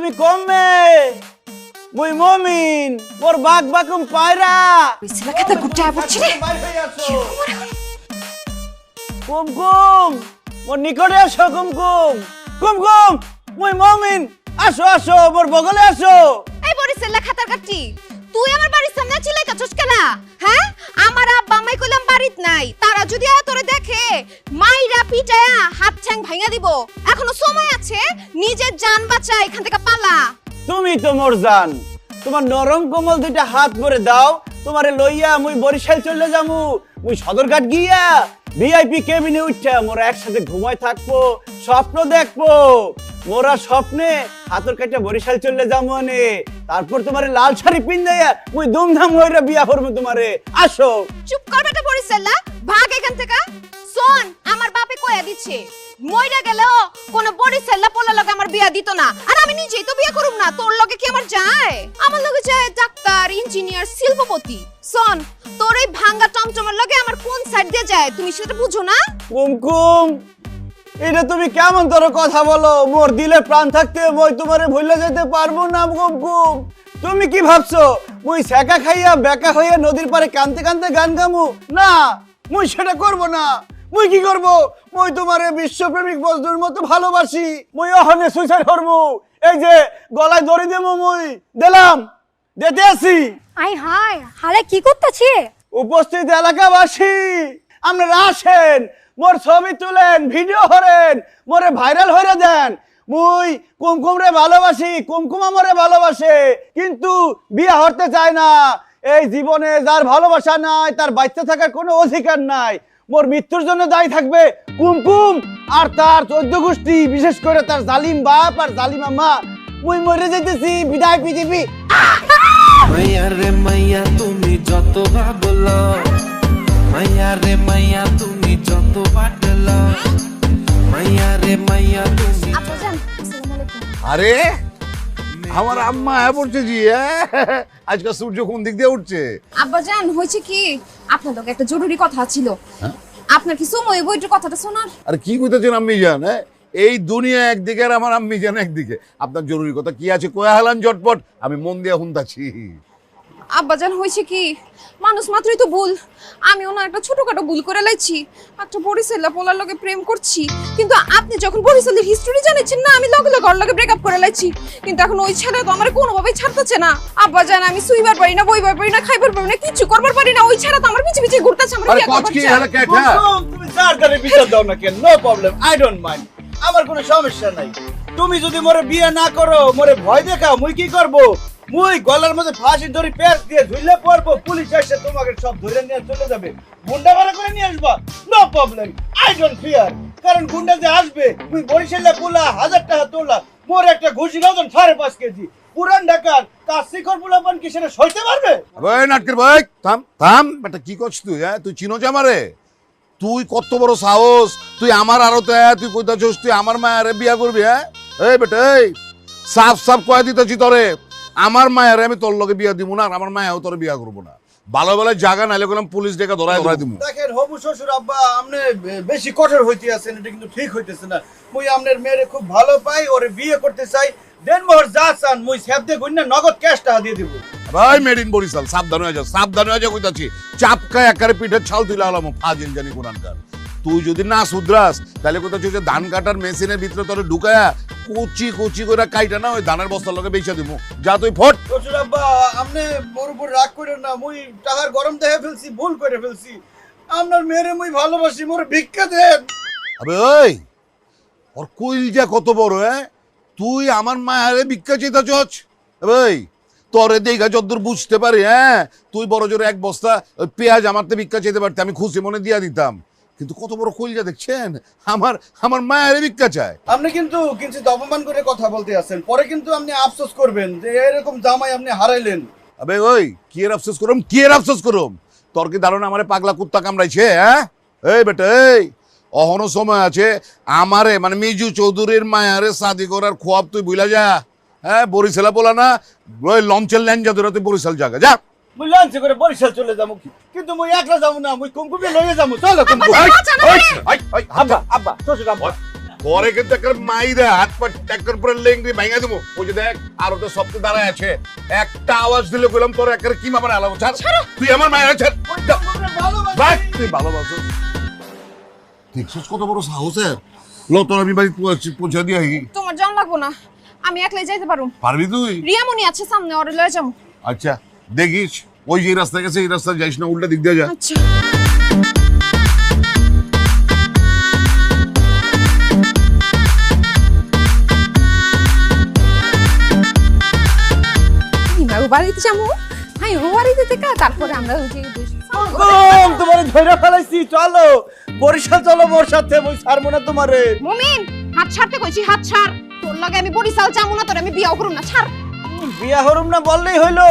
তুমি কমবে মুই মমিন মোর বাঘ বাকুম পায়রা বিছলা কথা গুটা পড়ছি রে কুমকুম মোর নিকটে আসো কুমকুম কুমকুম মুই মমিন আসো আসো মোর বগলে আসো। এই বরিশালা খাতার কাটি তুই আমার বাড়ির সামনে চিল্লাইতাছস কেন? হ্যাঁ আমার আব্বা আম্মাই কইলাম বাড়িত নাই, তারা যদি তোরে দেখে মাইরা পিটায়া হাত ঠ্যাং ভাঙা দিব। এখনো সময় আছে, নিজের জান বাঁচা, এখান থেকে পালা। তুমি তো মোর জান, তোমার নরম কোমল দুইটা হাত ভরে দাও, তোমারে লইয়া মুই বরিশাল চলে যামু। মুই সদরঘাট গিয়া ভিআইপি কেবিনে উঠা মোরা একসাথে ঘুমায় থাকবো, স্বপ্ন দেখবো। মোরা স্বপ্নে হাতর কাটা বরিশাল চলে যাবো নে, তারপর তোমারে লাল শাড়ি পিন্দাইয়া মুই ধুমধাম হইরা বিয়া করবো তোমারে। আসো। চুপ কর বেটা বরিশালা, ভাগ এখান থেকে। শোন, আমার বাপে কইয়া দিচ্ছে মইরা গেলেও কোন বরিশালা পোলা লগে আমার বিয়া দিত না, আর আমি নিজেই তো বিয়া করুম না। তোর লগে কি আমার যায়? আমার লগে যায় ডাক্তার, ইঞ্জিনিয়ার, শিল্পপতি। শোন, তোর এই ভাঙ্গা টমটমের লগে আমার কোন সাইড দিয়ে যায় তুমি সেটা বুঝো না? কুমকুম, এটা তুমি কেমন তোর কথা বলো? মোর দিলে প্রাণ থাকতে মই তোমারে ভুলে যেতে পারবো না কুমকুম। তুমি কি ভাবছো মুই সেকা খাইয়া বেকা হইয়া নদীর পারে কানতে কানতে গান গামু? না, মুই সেটা করব না। মুই কি করব? মুই তোমারে বিশ্বপ্রেমিক বন্ধুর মতো ভালোবাসি। মুই অহনে সুইসাইড করব। এই যে গলায় দড়ি দেবো, মুই দিলাম, দিতে আছি। আই হাই হারে কি করতেছি? উপস্থিত এলাকাবাসী আপনারা আসেন, মোর ছবি তুলেন, ভিডিও করেন, মোরে ভাইরাল হইরা দেন। মুই কুমকুম রে ভালোবাসি, কুমকুম আমারে ভালোবাসে, কিন্তু বিয়া হতে চায় না। এই জীবনে যার ভালোবাসা নাই তার বাচ্চা থাকার কোনো অধিকার নাই। মোর মৃত্যুর জন্য দায়ী থাকবে কুমকুম আর তার 14 গোষ্ঠী, বিশেষ করে তার জালিম বাপ আর জালিমা মা। মুই মরে যাইতেছি, বিদায় পৃথিবী। মাইয়া রে মাইয়া তুমি যত ভাবলো, মাইয়া রে মাইয়া তুমি যত বাটলো, মাইয়া রে মাইয়া তুমি। আব্বাজান, আসসালামু আলাইকুম। আরে আমার আম্মা পড়ছে জি। আজকাল সূর্য কোন দিক দিয়ে উঠছে? আব্বাজান, হয়েছে কি, আপনার লগে একটা জরুরি কথা ছিল। আপনার কি সময় বইটার কথাটা শোনার? আরে কি কইতেছেন আম্মি জান? এই দুনিয়া একদিকে আর আমার আম্মি জান একদিকে। আপনার জরুরি কথা কি আছে কয়া হালান ঝটপট, আমি মন দিয়ে শুনতাছি। আব্বাজান, হয়েছে কি, মানুষ মাত্রই তো ভুল। আমিও না একটা ছোটখাটো ভুল করে লাইছি, একটা বরিশালা পোলার লগে প্রেম করছি। কিন্তু আপনি যখন বরিশালের হিস্টোরি জানেছেন না, আমি লগে লগে ওর লগে ব্রেকআপ করে লাইছি। কিন্তু এখন ওই ছেলে তো আমার কোনোভাবেই ছাড়তেছে না। আব্বাজান, আমি শুইবার পারি না, বইবার পারি না, খাইবার পারি না, কিছু করবার পারি না। ওই ছেলে তো আমার পিছে পিছে ঘুরতেছে। আমার আরে বিয়ে কচ করবার কি চাই। হলো কেটা? কুমকুম, তুমি যার দ্বারে বিচার দাও না কেন, no problem, I don't mind. আমার কোনো সমস্যা নাই। তুমি যদি মোরে বিয়ে না করো, মোরে ভয় দেখাও, মুই কি করব? মুই গলার মধ্যে ফাঁসি ধরি পেঁচ দিয়ে ঝুলে পড়বো, পুলিশ এসে তোমাকে সব ধরে নিয়ে চলে যাবে, গুন্ডা ভাড়া করে নিয়ে আসবা, no problem, I don't fear. কারণ গুন্ডা যে আসবে, মুই বরিশালে পোলা 1000 টাকা তোলা, মোর একটা ঘুষি ওজন 5.5 কেজি, পুরান ঢাকার কাজ শিখর পোলাপান কি সেটা সইতে পারবে? ভাই নাটকের ভাই থাম থাম, বেটা কি করছিস তুই? তুই চিনোস আমারে? তুই কত বড় সাহস, তুই আমার আরতে তুই কইতাছস তুই আমার মায়ারে বিয়া করবি? এই বেটা এই সাফ সাফ কয়া দিতেছি তোরে, আমার মায়ারে আমি তোর লগে বিয়া দিব না, আর আমার মায়াও তোরে বিয়া করবো না। ভালো ভালো জায়গা নাইলে কোন পুলিশ ডেকে ধরাই দিব। দেখেন হবু শ্বশুর আব্বা, আপনি বেশি কঠোর হইতে আছেন, এটা কিন্তু ঠিক হইতেছে না। মুই আপনার মেয়েরে খুব ভালো পাই, ওরে বিয়ে করতে চাই। দেন মোহর যা চান মুই সেব দিয়ে কইনা নগদ ক্যাশ টাকা দিয়ে দিব। ভাই মেড ইন বরিশাল, সাবধান হয়ে যা, সাবধান হয়ে যা কইতাছি। চাপকায় একারে পিঠে ছাল তুলে আলাম ফাজিল জানি কোরআনকার। তুই যদি না শুধরাস তাহলে কোথাও যে ধান কাটার মেশিনের ভিতরে তোরে ঢুকায়া কুচি কুচি করে কাইটা না ওই ধানের বস্তার লগে বেচা দিব। যা তুই ফট। শ্বশুর আব্বা, আপনি মোর উপর রাগ করেন না, মুই টাকার গরম দেখে ফেলছি, ভুল করে ফেলছি। আপনার মেয়েরে মুই ভালোবাসি, মোর ভিক্ষা দেন। আবে ওই ওর কইলজা কত বড়? তুই আমার মায়ারে ভিক্ষা চাইতাছস? ভাই তোরে দেখা যতদূর বুঝতে পারি, তুই বড় জোরে 1 বস্তা পেঁয়াজ আমারতে ভিক্ষা চাইতে পারতি, আমি খুশি মনে দিয়া দিতাম। কিন্তু কত বড় কইলজা দেখছেন, আমার মায়ের ভিক্ষা চায়। আপনি কিন্তু কিঞ্চিত অপমান করে কথা বলতে আছেন, পরে কিন্তু আপনি আফসোস করবেন যে এরকম জামাই আপনি হারাইলেন। আবে ওই কি এর আফসোস করুম, কি এর আফসোস করুম? তোর কি ধারণা আমারে পাগলা কুত্তা কামড়াইছে? এই বেটা এই অহনো সময় আছে, আমারে মানে মিজু চৌধুরীর মায়ারে শাদি করার খোয়াব তুই বুঝলা যা। বরিশালা বলা না, ওই লঞ্চের ল্যাঞ্জা ধরে তুই বরিশাল জায়গা যা। মুই লঞ্চে করে বরিশাল চলে যাবো, কিন্তু মুই একলা যাবো না, মুই কুমকুমে লইয়ে যাবো। চলো কুমকুম। আব্বা আব্বা শ্বশুর আব্বা, পরে কিন্তু একটা মাই দেয় হাত পা ট্যাক্টর পরে লেংড়ি ভাঙা দেবো। ওই যে দেখ আর ওটা সপ্তাহে দাঁড়ায় আছে, একটা আওয়াজ দিলে বললাম তোর একটা কি মামার আলাম। ছাড় তুই আমার মায়ের ছাড়। তুই ভালোবাসো দেখছিস কত বড় সাহসের লো, তোর আমি বাড়ি পৌঁছে দিয়ে তোমার জান লাগবো না, আমি একলাই যাইতে পারবো। পারবি তুই? রিয়ামণি আছে সামনে, ওরে লয়ে যাবো। আচ্ছা দেখিস ওই যে রাস্তা গেছে এই রাস্তায় যাইস না, উল্টা দিক দিয়ে যা। আচ্ছা বাড়িতে যাবো, হ্যাঁ ও বাড়িতে থেকে তারপরে আমরা ওই যে তোমার ধরে ফেলাইছি, চলো বরিশাল চলো মোর সাথে, মই ছাড়বো না তোমারে। মুমিন হাত ছাড়তে কইছি, হাত ছাড়। তোর লগে আমি বরিশাল যাবো না, তোর আমি বিয়াও করুম না, ছাড়। বিয়া হরুম না বললেই হইলো,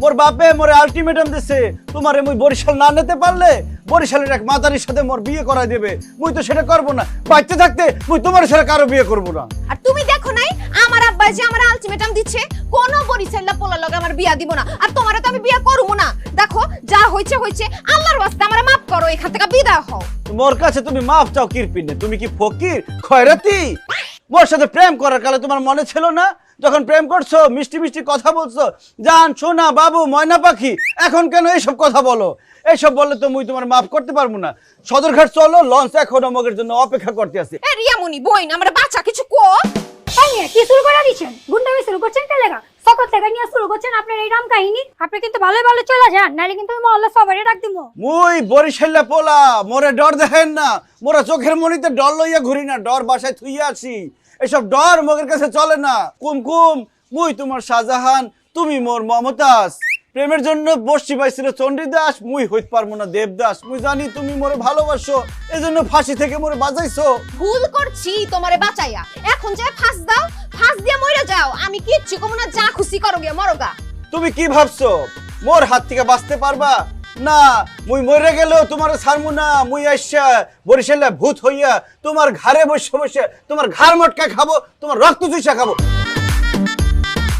মোর বাপে মোরে আলটিমেটাম দিছে, তোমারে মুই বরিশাল না নিতে পারলে বরিশালের এক মাতারির সাথে মোর বিয়ে করাই দেবে। মুই তো সেটা করবো না, বাচ্চা থাকতে মুই তোমার সাথে কারো বিয়ে করবো না। আর তুমি দেখো নাই আমার আব্বা যে আমার আলটিমেটাম দিচ্ছে, কোন বরিশাল্লা পোলার লগে আমার বিয়া দিব না, আর তোমারে তো আমি বিয়া করবো না। দেখো যা হইছে হইছে, আল্লাহর ওয়াস্তে আমারে maaf করো, এখান থেকে বিদায় হও। মোর কাছে তুমি মাফ চাও কিরপিনে, তুমি কি ফকির খয়রাতি? মোর সাথে প্রেম করার কালে তোমার মনে ছিল না, যখন প্রেম করছো মিষ্টি মিষ্টি কথা বলছো, জান সোনা বাবু ময়না পাখি, এখন কেন এইসব কথা বলো? এইসব বললে তো মুই তোমার মাফ করতে পারবো না। সদরঘাট চলো, লঞ্চ এখন আমাদের জন্য অপেক্ষা করতে আছে। এ রিয়ামণি বইন আমরা বাচ্চা কিছু কো। তাই না, কি শুরু করে দিচ্ছেন? গুন্ডামি শুরু করছেন কে লেগা? সকল থেকে নিয়ে শুরু করছেন আপনার এই রাম কাহিনী। আপনি কিন্তু ভালো ভালো চলে যান, নাহলে কিন্তু আমি মহল্লা সবারই ডাক দিব। মুই বরিশাল্লা পোলা, মোরে ডর দেখেন না, মোরা চোখের মনিতে ডর লইয়া ঘুরি না, ডর বাসায় থুইয়া আছি। এসব ডর মোগের কাছে চলে না। কুমকুম মুই তোমার শাহজাহান, তুমি মোর মমতাজ। প্রেমের জন্য বসছি পাইছিল চণ্ডীদাস, মুই হইতে পারবো না দেবদাস। মুই জানি তুমি মোরে ভালোবাসো, এজন্য ফাঁসি থেকে মোরে বাঁচাইছো। ভুল করছি তোমারে বাঁচাইয়া, এখন যে ফাঁস দাও, ফাঁস দিয়া মইরা যাও, আমি কিচ্ছু কমু না, যা খুশি করো গিয়া মরগা। তুমি কি ভাবছো মোর হাত থেকে বাঁচতে পারবা? না, মুই মরে গেলেও তোমার ছাড়মু না। মুই আইসা বরিশালে ভূত হইয়া তোমার ঘাড়ে বসে বসে তোমার ঘাড় মটকা খাবো, তোমার রক্ত চুষা খাবো।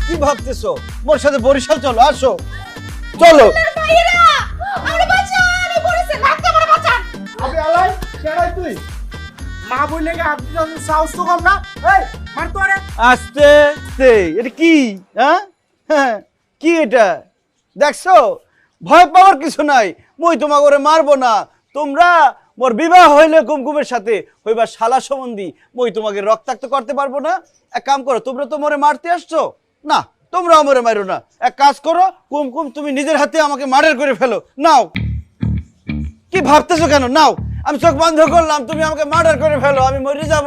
কি ভাবতেছো? মোর সাথে বরিশাল চলো, আসো চলো। ভাইরা আমরা বাঁচান, বরিশাল লাগতে আমরা বাঁচান। আবে আলাই কেডাই তুই? মা বই লেগে আপনি যখন সাহস তো কম না, এই মার তো আরে। আস্তে আস্তে, এটা কি? হ্যাঁ কি এটা দেখছো? ভয় পাওয়ার কিছু নাই, মুই তোমাকে ওরে মারবো না। তোমরা মোর বিবাহ হইলে কুমকুমের সাথে হইবা শালা সম্বন্ধী, মুই তোমাকে রক্তাক্ত করতে পারবো না। এক কাম করো, তোমরা তো মোরে মারতে আসছো না, তোমরা আমারে মারো না। এক কাজ করো কুমকুম, তুমি নিজের হাতে আমাকে মার্ডার করে ফেলো। নাও। কি ভাবতেছো কেন? নাও, আমি চোখ বন্ধ করলাম, তুমি আমাকে মার্ডার করে ফেলো, আমি মরে যাব।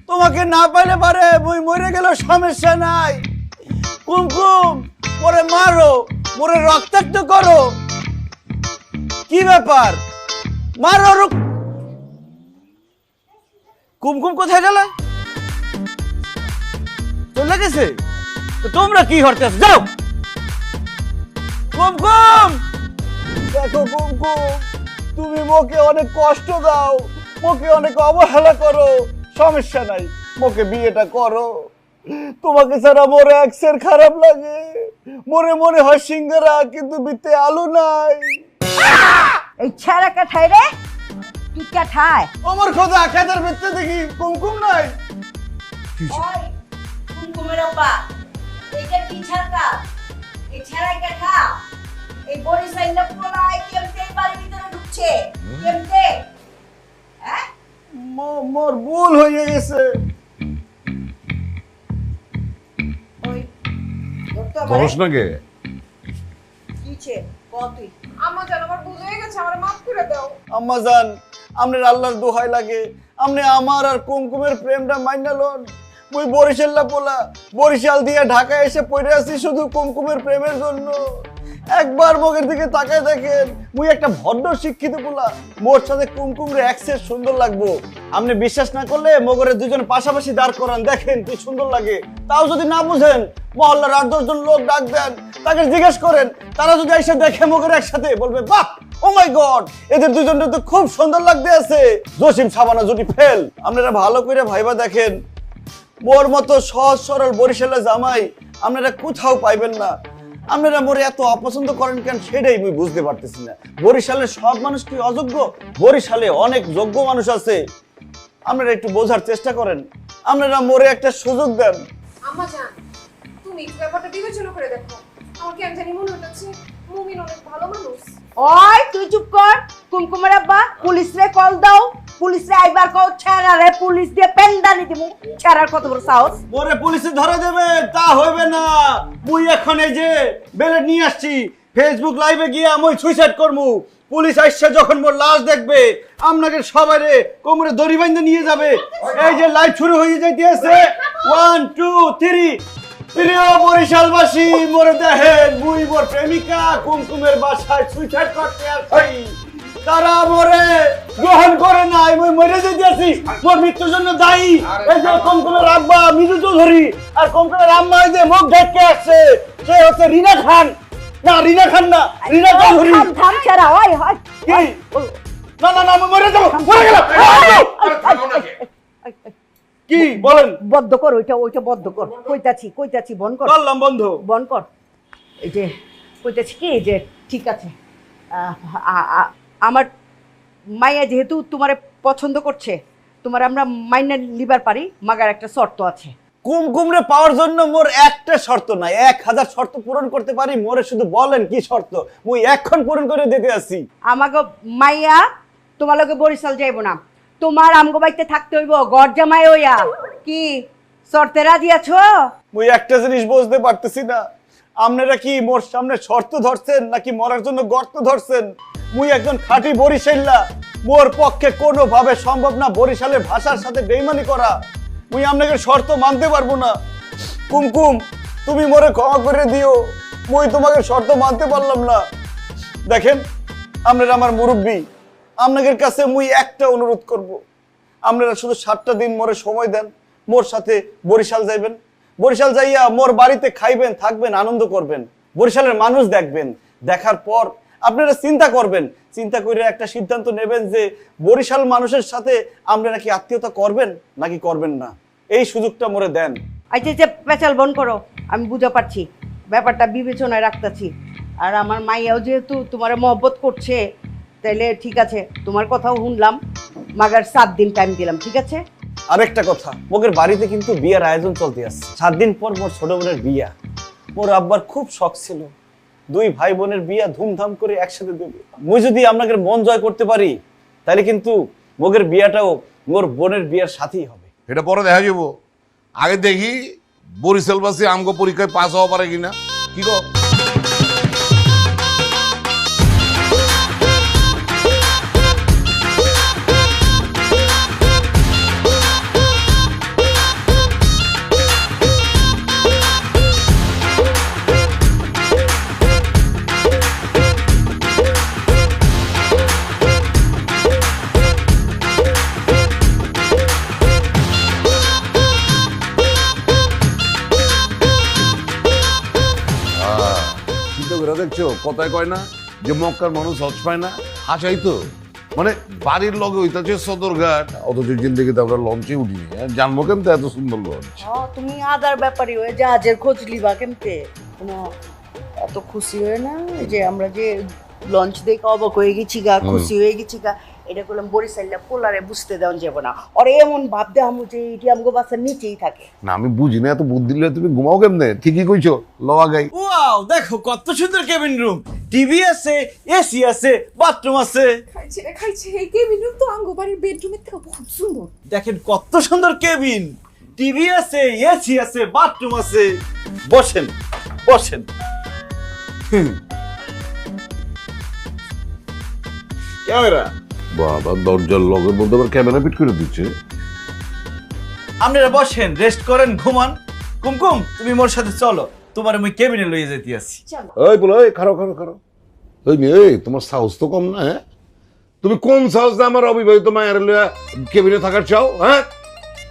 তোমাকে না পাইলে পারে, মুই মরে গেলেও সমস্যা নাই। কুমকুম মোরে মারো, মোরে রক্তাক্ত করো, কি ব্যাপার? মারো। কুমকুম কোথায় গেল? চলে গেছে? তো তোমরা কি করতে আছো? যাও। কুমকুম দেখো, কুমকুম তুমি মোকে অনেক কষ্ট দাও, মোকে অনেক অবহেলা করো, সমস্যা নাই, মোকে বিয়েটা করো। তোমাকে ছাড়া মোরে একসের খারাপ লাগে, মনে মনে হয় সিঙ্গারা, কিন্তু বিতে আলু নাই। এই ছেড়া কাঠায় রে, তুই কাঠায়? আমার খোদা, খেতার ভিতরে দেখি কুমকুম নাই। ওই কুমকুমের আপা, এইটা কি ছাড়া? এই ছেড়াই কাঠা, এই বরিশাইলা পোলায় কেমতে বাড়ির ভিতরে ঢুকছে? কেমতে? হ্যাঁ? মোর ভুল হয়ে গেছে। ওই ধরতে হবে। ধরস না কে? কিছে? কতই? আম্মা জান আমার ভুল হয়ে গেছে, আমারে maaf করে দাও। আম্মা জান, আপনার আল্লাহর দোহাই লাগে, আপনি আমার আর কুমকুমের প্রেমটা মাইনা লন। মুই বরিশাল্লা পোলা, বরিশাল দিয়ে ঢাকায় এসে পড়ে আছি শুধু কুমকুমের প্রেমের জন্য। একবার মুখের দিকে তাকায় দেখেন, মুই একটা ভদ্র শিক্ষিত পোলা, মোর সাথে কুমকুমরে একসের সুন্দর লাগবো। আপনি বিশ্বাস না করলে মগরে দুজন পাশাপাশি দাঁড় করান, দেখেন কি সুন্দর লাগে। তাও যদি না বুঝেন, মহল্লার 8-10 জন লোক ডাক দেন, তাকে জিজ্ঞেস করেন, তারা যদি এসে দেখে মগরে একসাথে, বলবে বাহ ও মাই গড, এদের দুজনটা তো খুব সুন্দর লাগতে আছে, জসিম সাবানা জুটি ফেল। আপনারা ভালো করে ভাইবা দেখেন, মোর মতো সহজ সরল বরিশালের জামাই আপনারা কোথাও পাইবেন না। আপনারা মোরে এত অপছন্দ করেন কেন, সেটাই আমি বুঝতে পারতেছি না। বরিশালের সব মানুষ কি অযোগ্য? বরিশালে অনেক যোগ্য মানুষ আছে। আপনারা একটু বোঝার চেষ্টা করেন, আপনারা মোরে একটা সুযোগ দেন। আম্মা জান, তুমি একটু ব্যাপারটা বিবেচনা করে দেখো। আমার কেন জানি মনে হচ্ছে মুমিন অনেক ভালো মানুষ। ওই তুই চুপ কর। কুমকুমের আব্বা, পুলিশ রে কল দাও। পুলিশ রে আইবার কও, ছেড়া রে পুলিশ দিয়ে পেন্দানি দিমু। ছেড়ার কত বড় সাহস। মোরে পুলিশে ধরে দেবে তা হইবে না। মুই এখন এই যে বেলে নিয়ে আসছি, ফেসবুক লাইভে গিয়ে আমি সুইসাইড করমু। পুলিশ আইসা যখন মোর লাশ দেখবে, আপনাকে সবাইরে কোমরে দড়ি বাঁধে নিয়ে যাবে। এই যে লাইভ শুরু হয়ে যাইতেছে, 1 2 3। প্রিয় বরিশালবাসী, মোরে দেখেন, মুই মোর প্রেমিকা কুমকুমের বাসায় সুইসাইড করতে আসছি। তারা মোরে গ্রহণ করে নাই, মই মরে যেতেছি। মোর মৃত্যুর জন্য দায়ী এই যে কুমকুমের আব্বা মিজু চৌধুরী, আর কুমকুমের আম্মা এই যে মুখ ঢেকে আসছে, সে হচ্ছে রিনা খান। না, রিনা খান না, রিনা চৌধুরী। থাম থাম ছেড়া, ওই হয়। কি? না না না, আমি মরে যাবো, মরে গেলাম। কি বলেন? বদ্ধ কর, ওইটা বদ্ধ কর। কইতাছি বন কর। করলাম বন্ধ। বন কর। এই যে কইতাছি কি যে ঠিক আছে, আমার মাইয়া যেহেতু তোমারে পছন্দ করছে, তোমার আমরা মাইনা লিবার পারি, মাগার একটা শর্ত আছে। কুমকুমরে পাওয়ার জন্য মোর একটা শর্ত নাই, 1000 শর্ত পূরণ করতে পারি। মোরে শুধু বলেন কি শর্ত, মুই এখন পূরণ করে দিতে আসি। আমাকে মাইয়া তোমার লগে বরিশাল যাইব না, তোমার আমগো বাইতে থাকতে হইব গড় জামাই হইয়া। কি শর্তে রাজি আছো? মুই একটা জিনিস বুঝতে পারতেছি না, আপনারা কি মোর সামনে শর্ত ধরছেন নাকি মরার জন্য গর্ত ধরছেন? মুই একজন খাঁটি বরিশাল্লা, মোর পক্ষে কোনোভাবে সম্ভব না বরিশালের ভাষার সাথে বেইমানি করা। মুই আপনাকে শর্ত মানতে পারবো না। কুমকুম, তুমি মোরে ক্ষমা করে দিও, মুই তোমাকে শর্ত মানতে পারলাম না। দেখেন, আপনারা আমার মুরব্বী, আপনাদের কাছে মুই একটা অনুরোধ করব, আপনারা শুধু 7টা দিন মোরে সময় দেন, মোর সাথে বরিশাল যাইবেন। বরিশাল যাইয়া মোর বাড়িতে খাইবেন, থাকবেন, আনন্দ করবেন, বরিশালের মানুষ দেখবেন। দেখার পর আপনারা চিন্তা করবেন, চিন্তা করে একটা সিদ্ধান্ত নেবেন যে বরিশাল মানুষের সাথে আপনারা কি আত্মীয়তা করবেন নাকি করবেন না। এই সুযোগটা মোরে দেন। আচ্ছা যে পেঁচাল বন করো, আমি বুঝা পারছি, ব্যাপারটা বিবেচনায় রাখতেছি। আর আমার মাইয়াও যেহেতু তোমার মহব্বত করছে, তাইলে ঠিক আছে, তোমার কথাও শুনলাম, মাগার 7 দিন টাইম দিলাম, ঠিক আছে? আরেকটা কথা, মোদের বাড়িতে কিন্তু বিয়ার আয়োজন চলতে আছে। 7 দিন পর মোর ছোট বোনের বিয়া। মোর আব্বার খুব শখ ছিল 2 ভাই বোনের বিয়া ধুমধাম করে একসাথে দেবে। মুই যদি আপনাদের মন জয় করতে পারি, তাহলে কিন্তু মোগের বিয়াটাও মোর বোনের বিয়ার সাথেই হবে। এটা পরে দেখা যাবো। আগে দেখি বরিশালবাসী আমগো পরীক্ষায় পাস হওয়া পারে কিনা। কি গো? দেখছো কথায় কয় না যে মক্কার মানুষ হজ পায় না, হাসাই তো। মানে বাড়ির লগে হইতাছে সদরঘাট, অথচ জিন্দগিতে আমরা লঞ্চে উঠিনি। জানবো কেমতে এত সুন্দর লঞ্চ? তুমি আদার ব্যাপারই হয়ে জাহাজের খোঁজ লিবা কেমতে? এত খুশি হয়ে না যে আমরা যে লঞ্চ দেখে অবাক হয়ে গেছি গা, খুশি হয়ে গেছি গা। এটা করলাম বরিশাল্লা পোলারে বুঝতে দেওয়া যাবো না, আর এমন ভাব দেখামু যে এটি আমগো বাসার নিচেই থাকে। না আমি বুঝি না, এত বুদ্ধি দিলে তুমি ঘুমাও কেমনে? ঠিকই কইছো, লওয়া গাই। ওয়াও, দেখো কত সুন্দর কেবিন রুম, টিভি আছে, এসি আছে, বাথরুম আছে। খাইছে এই কেবিন রুম তো আঙ্গো বাড়ির বেডরুমের থেকে বহুত সুন্দর। দেখেন কত সুন্দর কেবিন, টিভি আছে, এসি আছে, বাথরুম আছে। বসেন বসেন। ক্যামেরা বাবা, দরজার লগের মধ্যে আবার ক্যামেরা ফিট করে দিচ্ছে। আপনারা বসেন, রেস্ট করেন, ঘুমান। কুমকুম, তুমি মোর সাথে চলো, তোমার আমি কেবিনে লইয়ে যেতে আছি। এই বলো, এই খারো খারো খারো। এই মেয়ে, এই তোমার সাহস তো কম না। হ্যাঁ, তুমি কোন সাহস দিয়ে আমার অবিবাহিত মায়ের লইয়া কেবিনে থাকার চাও? হ্যাঁ,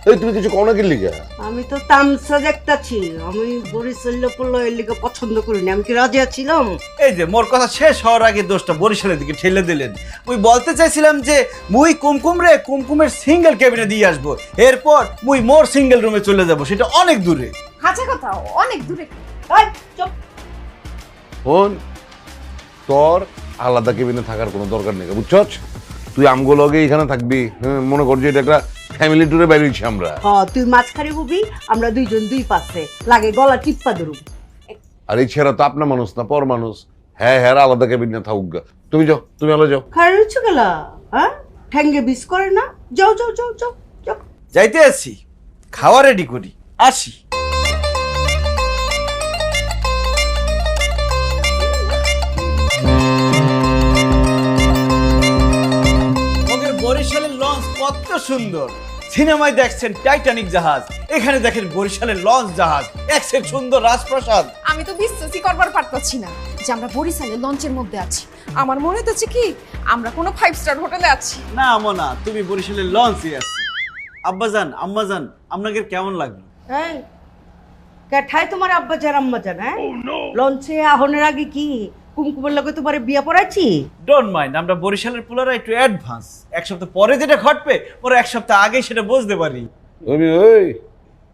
এই তুমি কিছু কও না কি লিগা? আমি তো তামসা দেখতাছি, আমি বরিশাল্লা পোলার লিগে পছন্দ করিনি, আমি কি রাজি আছিলাম? এই যে মোর কথা শেষ হওয়ার আগে দোষটা বরিশালের দিকে ঠেলে দিলেন। মুই বলতে চাইছিলাম যে মুই কুমকুমের সিঙ্গেল কেবিনে দিয়ে আসবো, এরপর মুই মোর সিঙ্গেল রুমে চলে যাব, সেটা অনেক দূরে। হাঁচা কথা অনেক দূরে। ফোন তোর আলাদা কেবিনে থাকার কোনো দরকার নেই, বুঝছস? তুই আমগো লগে এখানে থাকবি। হ্যাঁ, মনে কর যে এটা একটা ফ্যামিলি ট্যুরে বেরিয়েছি আমরা। তুই মাঝখানে হবি, আমরা দুইজন দুই পাশে লাগে গলা টিপ্পা ধরুম। আর এই ছেড়া তো আপনার মানুষ না, পর মানুষ। হ্যাঁ হ্যাঁ, আলাদা কেবিন না থাকুক গা। তুমি যাও, তুমি আলো যাও। খারাপ হচ্ছে গেলা, হ্যাঁ ঠ্যাঙ্গে বিষ করে না, যাও যাও যাও যাও যাও। যাইতে আছি, খাওয়া রেডি করি, আসি। বরিশালের লঞ্চ কত সুন্দর। সিনেমায় দেখছেন টাইটানিক জাহাজ, এখানে দেখেন বরিশালের লঞ্চ জাহাজ, একসের সুন্দর রাজপ্রাসাদ। আমি তো বিশ্বাসই করবার পারতাছি না যে আমরা বরিশালের লঞ্চের মধ্যে আছি। আমার মনে হচ্ছে কি আমরা কোনো 5 স্টার হোটেলে আছি। না মোনা, তুমি বরিশালের লঞ্চে আছো। আব্বাজান আম্মাজান, আপনাদের কেমন লাগলো? এই কেঠায় তোমার আব্বা জান আম্মা জান? হ্যাঁ লঞ্চে আহনের আগে কি কুমকুমের লগে তোমার বিয়া পড়াইছি? ডোন্ট মাইন্ড, আমরা বরিশালের পোলারা একটু অ্যাডভান্স। এক সপ্তাহ পরে যেটা ঘটবে পরে এক সপ্তাহ আগে সেটা বুঝতে পারি। তুমি ওই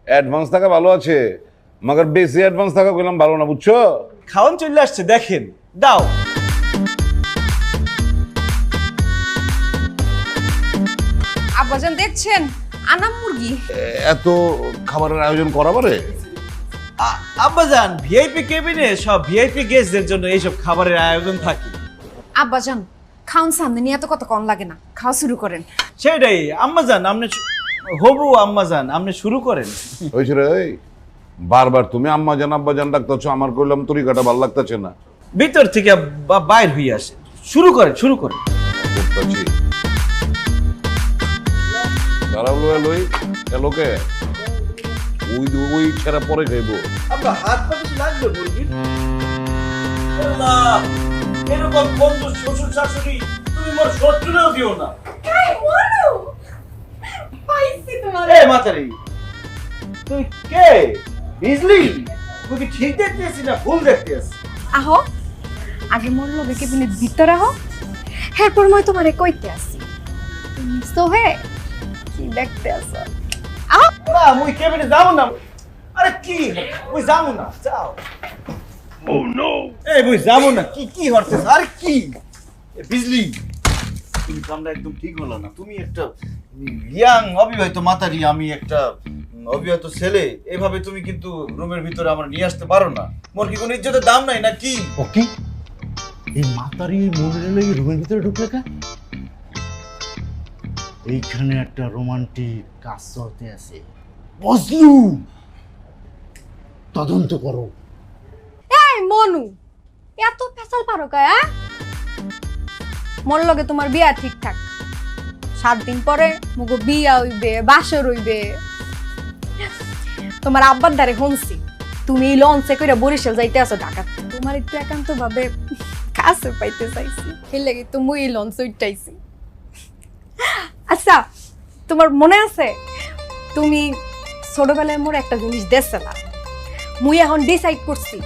অ্যাডভান্স থাকা ভালো আছে, মাগার বেশি অ্যাডভান্স থাকা কইলাম ভালো না, বুঝছো? খাওয়ান চলে আসছে, দেখেন, দাও। আব্বাজান দেখছেন আনাম মুরগি। এত খাবারের আয়োজন করা পারে? আব্বাজান ভিআইপি কেবিনে সব ভিআইপি গেস্টদের জন্য এইসব খাবারের আয়োজন থাকে। আব্বাজান খাউন সামনে নিয়ে এত কত কম লাগে না, খাওয়া শুরু করেন। সেটাই আম্মাজান, আপনি হবু আম্মাজান, আপনি শুরু করেন। হয়েছে রে, এই বারবার তুমি আম্মা জান আব্বা জান ডাকতেছো, আমার কইলাম তরিকাটা ভালো লাগতেছে না। ভিতর থেকে বাইর হয়ে আসে। শুরু করেন, শুরু করেন। করতেছি দাঁড়াও, লই লই লোকে ওই ওই ছেড়া পরে খাইবো। আমরা হাত পা কিছু লাগবে মুরগির? আল্লাহ, এরকম বন্ধু শ্বশুর শাশুড়ি তুমি মোর শত্রুরেও দিও না। এ মাতারি, তুই কে? বিজলি? তুই কি ঠিক দেখতেছিস না ভুল দেখতেছিস? আহো আগে মোর লগে কেবিনের ভিতরে আহো, এরপর মই তোমারে কইতে আসি তুমি সোহে কি দেখতে আসো। আহো না, মুই কেবিনে যাবো না। আরে কি, মুই যাবো না, যাও। ও নো, এই মুই যাবো না। কি কি হচ্ছে? আরে কি এ বিজলি, তুমি কামটা একদম ঠিক হলো না। তুমি একটা ইয়াং অবিবাহিত মাতারি, আমি একটা অবিবাহিত ছেলে, এভাবে তুমি কিন্তু রুমের ভিতরে আমরা নিয়ে আসতে পারো না। মোর কি কোনো ইজ্জতের দাম নাই নাকি? ওকে, এই মাতারি মনের লেগে রুমের ভিতরে ঢুকলে কা? এইখানে একটা রোমান্টিক কাজ চলতে আছে, বুঝলু? তদন্ত করো। এই মনু, এত পেছাল পারো কা? মোর লগে তোমার বিয়া ঠিকঠাক, 7 দিন পরে মুগো বিয়া হইবে, বাসর হইবে। তোমার আব্বার দ্বারে শুনছি তুমি এই লঞ্চে কইরা বরিশাল যাইতে আছো ঢাকা। তোমার একটু একান্ত ভাবে কাছে পাইতে চাইছি, সেই লাগি তো মুই এই লঞ্চ উঠাইছি। আচ্ছা, তোমার মনে আছে তুমি ছোটবেলায় মোর একটা জিনিস দেখছিলা? মুই এখন ডিসাইড করছি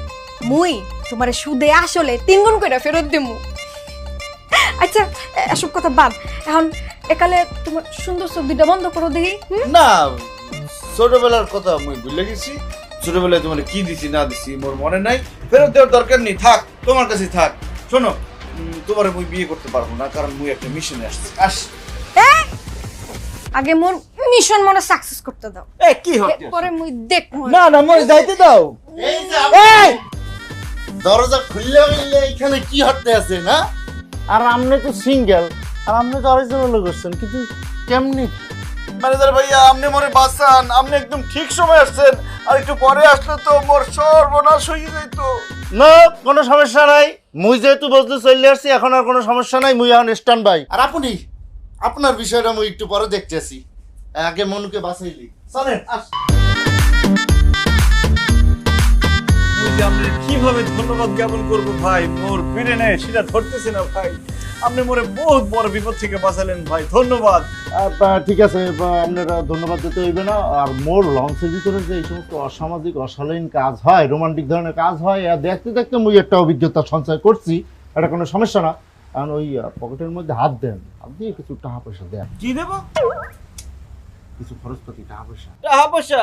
মুই তোমার সুদে আসলে 3 গুণ করে ফেরত দিমু। আচ্ছা এসব কথা বাদ, এখন একালে তোমার সুন্দর চোখ দুইটা বন্ধ করো দেখি। না, ছোটবেলার কথা আমি ভুলে গেছি। ছোটবেলায় তোমার কি দিছি না দিছি মোর মনে নাই, ফেরত দেওয়ার দরকার নেই, থাক তোমার কাছে থাক। শোনো, তোমার মুই বিয়ে করতে পারবো না, কারণ মুই একটা মিশনে আসছি। আগে মোর মিশন মনে সাকসেস করতে দাও, এ কি হচ্ছে? পরে মুই দেখবো। না না, মোর যাইতে দাও। এই যে দরজা খুললে গেলে এখানে কি হতে আছে না? আর আপনি তো সিঙ্গেল, আর আপনি তো অরিজিনাল করছেন, কিন্তু কেমনি? ম্যানেজার ভাইয়া, আপনি মোরে বাঁচান, আপনি একদম ঠিক সময় আসছেন। আর একটু পরে আসলে তো মোর সর্বনাশ হয়ে যাইতো। না, কোনো সমস্যা নাই। মুই যেহেতু বসতে চলে আসছি, এখন আর কোনো সমস্যা নাই। মুই এখন স্ট্যান্ড বাই। আর আপনি আপনার বিষয়টা মুই একটু পরে দেখতেছি, আগে মনুকে বাঁচাইলি। চলেন আস। আমরা কিভাবে ধন্যবাদ জ্ঞাপন করবো ভাই, মোর ফিরে নেয় সেটা ধরতেছে না ভাই। আপনি মোরে বহুত বড় বিপদ থেকে বাঁচালেন ভাই, ধন্যবাদ। ঠিক আছে, আপনারা ধন্যবাদ দিতে হইবে না। আর মোর লঞ্চের ভিতরে যে এই সমস্ত অসামাজিক অশালীন কাজ হয়, রোমান্টিক ধরনের কাজ হয়, দেখতে দেখতে মুই একটা অভিজ্ঞতা সঞ্চয় করছি। এটা কোনো সমস্যা না। কারণ ওই পকেটের মধ্যে হাত দেন, হাত দিয়ে কিছু টাকা পয়সা দেন, কি দেবো? কিছু খরচপাতি টাকা পয়সা। টাকা পয়সা?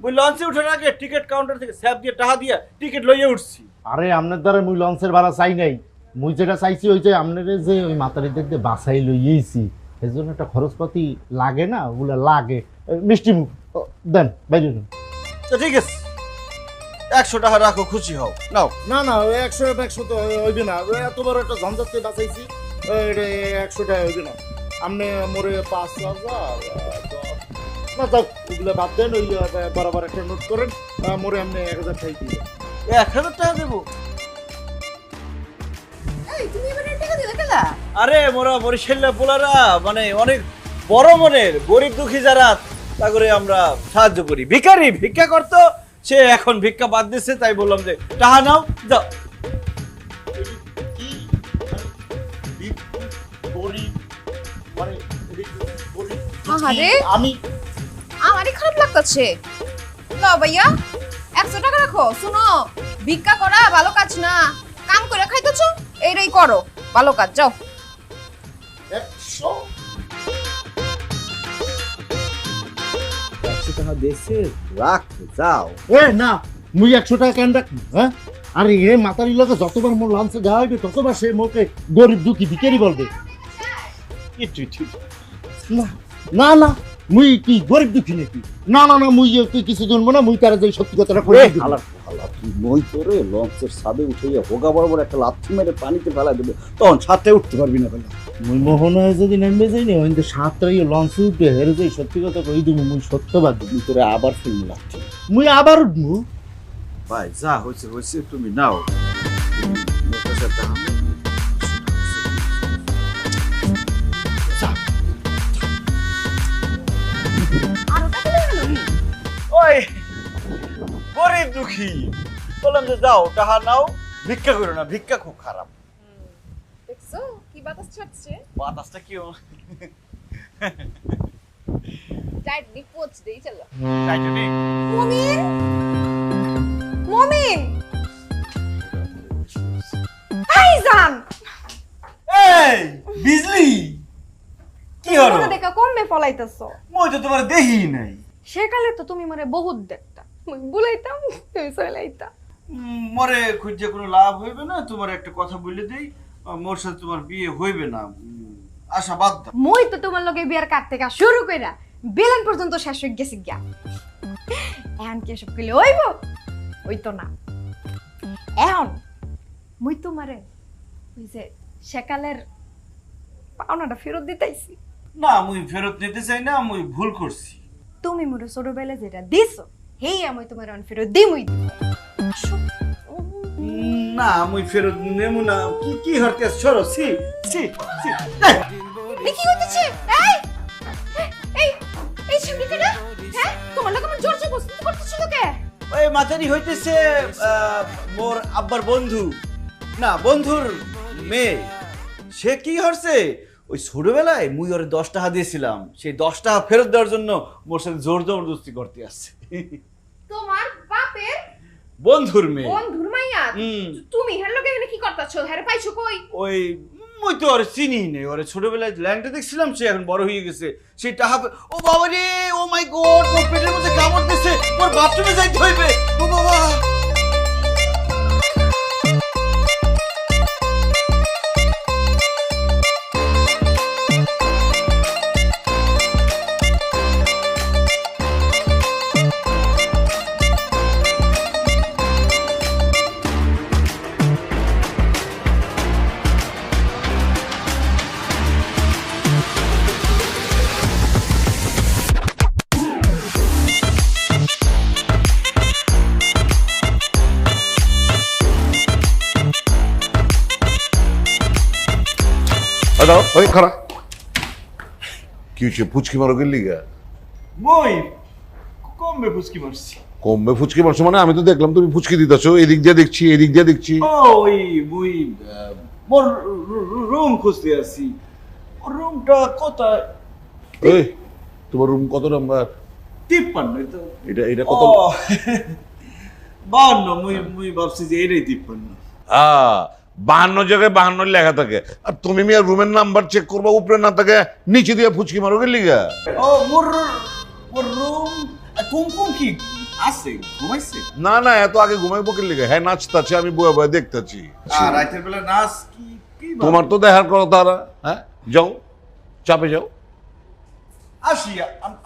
ওই লঞ্চে ওঠার আগে টিকিট কাউন্টার থেকে স্যাপ দিয়ে টাকা দিয়ে টিকিট লইয়ে উঠছি। আরে আপনার দ্বারা মুই লঞ্চের ভাড়া চাই নাই। মুই যেটা চাইছি ওই যে আপনার যে ওই মাতারিদের দিয়ে বাসাই লইয়েছি, এর জন্য একটা খরচপাতি লাগে না, ওগুলো লাগে। মিষ্টি মুখ দেন, বাইরে নেন। তো ঠিক আছে, 100 টাকা রাখো, খুশি হও, নাও। না না, ওই 100 তো হইবে না, ওই এত বড় একটা ঝঞ্ঝাতে বাঁচাইছি, এটা 100 টাকা হইবে না। আপনি মোরে 5,000 না, যাক ওগুলো বাদ দেন, ওই বরাবর একটা নোট করেন, মোরে আপনি 1000 টাকা দিবেন। 1000 টাকা দেবো? এই তুমি এবারে টাকা দিলে কেলা? আরে মোরা বরিশালের পোলারা মানে অনেক বড় মনের, গরিব দুঃখী যারা, তা করে আমরা সাহায্য করি। ভিখারি ভিক্ষা করতো, সে এখন ভিক্ষা বাদ দিচ্ছে, তাই বললাম যে টাকা নাও, যাও। আহারে আমি আমারই খারাপ লাগতেছে। লও ভাইয়া 100 টাকা রাখো। শুনো, ভিক্ষা করা ভালো কাজ না, কাম করে খাইতেছ, এইটাই করো ভালো কাজ, যাও। 100 টাকা দিচ্ছে, রাখ, যাও। এ না, মুই 100 টাকা কেন রাখবো? হ্যাঁ, আরে এ মাতারি লোকে যতবার মোর লাঞ্চে দেওয়া হইবে ততবার সে মোকে গরিব দুঃখী ভিখারি বলবে। না না না, মুই কি গরিব দুঃখী নাকি? না না না, মুই তুই কিছু জানবো না, মুই তারা যে সত্যি কথাটা কই দিব। তুই মই করে লঞ্চের ছাদে উঠাইয়া হোগা বরাবর একটা লাথি মেরে পানিতে ফেলা দেবো, তখন সাথে উঠতে পারবি না। ফেলা মুই মোহনায় যদি নেমে যাই না, ওই সাতটাই লঞ্চ উঠবে, হেরে যাই সত্যি কথা কই দিব, মুই সত্যবাদী। তুই তোরে আবার ফিল্ম লাগছে। মুই আবার উঠবো। ভাই যা হয়েছে হয়েছে, তুমি নাও। আরো টাকা দেবে না? ওই গরিব দুঃখী বললাম যে যাও, টাকা নাও, ভিক্ষা করো না, ভিক্ষা খুব খারাপ। দেখছো কি বাতাস ছাড়ছে? বাতাসটা কি টাইটলি পোচ দেই, চলো। টাইটানিক? মমিন, মমিন, এই জান। এই বিজলি, কি হলো? তোমরা দেখা কমবে ফলাইতেছো। মই তো তোমার দেহি নাই। সেকালে তো তুমি মানে বহুত দেখতা, মুই বুলাইতাম, তুমি চলাইতা। মরে খুঁজে কোনো লাভ হইবে না। তোমার একটা কথা বলে দেই, মোর সাথে তোমার বিয়ে হইবে না, আশা বাদ দাও। মুই তো তোমার লগে বিয়ার কাট থেকে শুরু কইরা বেলান পর্যন্ত শেষ হয়ে গেছি গিয়া। এখন কি এসব কইলে হইব? হইতো না। এখন মুই তোমারে ওই যে সেকালের পাওনাটা ফেরত দিতেইছি। না, মুই ফেরত নিতে চাই না, মুই ভুল করছি। তুমি মোরে ছোটবেলায় যেটা দিছো, হেই আমি তোমার অন ফেরত দিমুই। না, মুই ফেরত নেমু না। কি কি হরতে সরো, সি সি সি। কি হইতেছে? এই এই এই সামনেটা, হ্যাঁ তোমার লগে আমার জোর জবরদস্তি করতেছিল কে? ওই মাতারি হইতেছে মোর আব্বার বন্ধু, না বন্ধুর মেয়ে। সে কি হরছে, ওই ছোটবেলায় মুই ওরে 10 টাকা দিয়েছিলাম, সেই 10 টাকা ফেরত দেওয়ার জন্য মোর সাথে জোর জবরদস্তি করতে আসছে। তোমার বাপের বন্ধুর মেয়ে। বন্ধুর মাইয়া? তুমি হের লগে এখানে কি করতেছো? হেরে পাইছো কই? ওই মুই তো ওরে চিনি নেই, ওরে ছোটবেলায় ল্যাংটা দেখছিলাম, সে এখন বড় হয়ে গেছে। সেই টাকা ও বাবা রে, ও মাই গড, ওর পেটের মধ্যে কামড় দিছে, ওর বাথরুমে যাইতে হইবে। ও বাবা, দাও, ওই খারাপ কি হচ্ছে? ফুচকি মারো গেলি গা? মই কমবে ফুচকি মারছি। কমবে ফুচকি মারছো মানে? আমি তো দেখলাম তুমি ফুচকি দিতেছো, এদিক দিয়ে দেখছি, এদিক দিয়ে দেখছি। ও ওই মুই মোর রুম খুঁজতে আছি। ওর রুমটা কোথায়? এই তোমার রুম কত নাম্বার? 53। তো এটা এটা ও কত? 52। মুই ভাবছি যে এটাই 53। 52 জায়গায় 52 লেখা থাকে, আর তুমি মিয়া রুমের নাম্বার চেক করবা উপরে না থাকে, নিচে দিয়ে ফুচকি মারো গেলি গা? ও মোর রুম কুমকুম কি আছে, ঘুমাইছে? না না, এত আগে ঘুমাইবো কি লিগা? হ্যাঁ নাচতাছে, আমি বয়ে বয়ে দেখতেছি। আর রাতের বেলা নাচ কি কি তোমার তো দেখার কথা তারা। হ্যাঁ যাও, চাপে যাও। আসি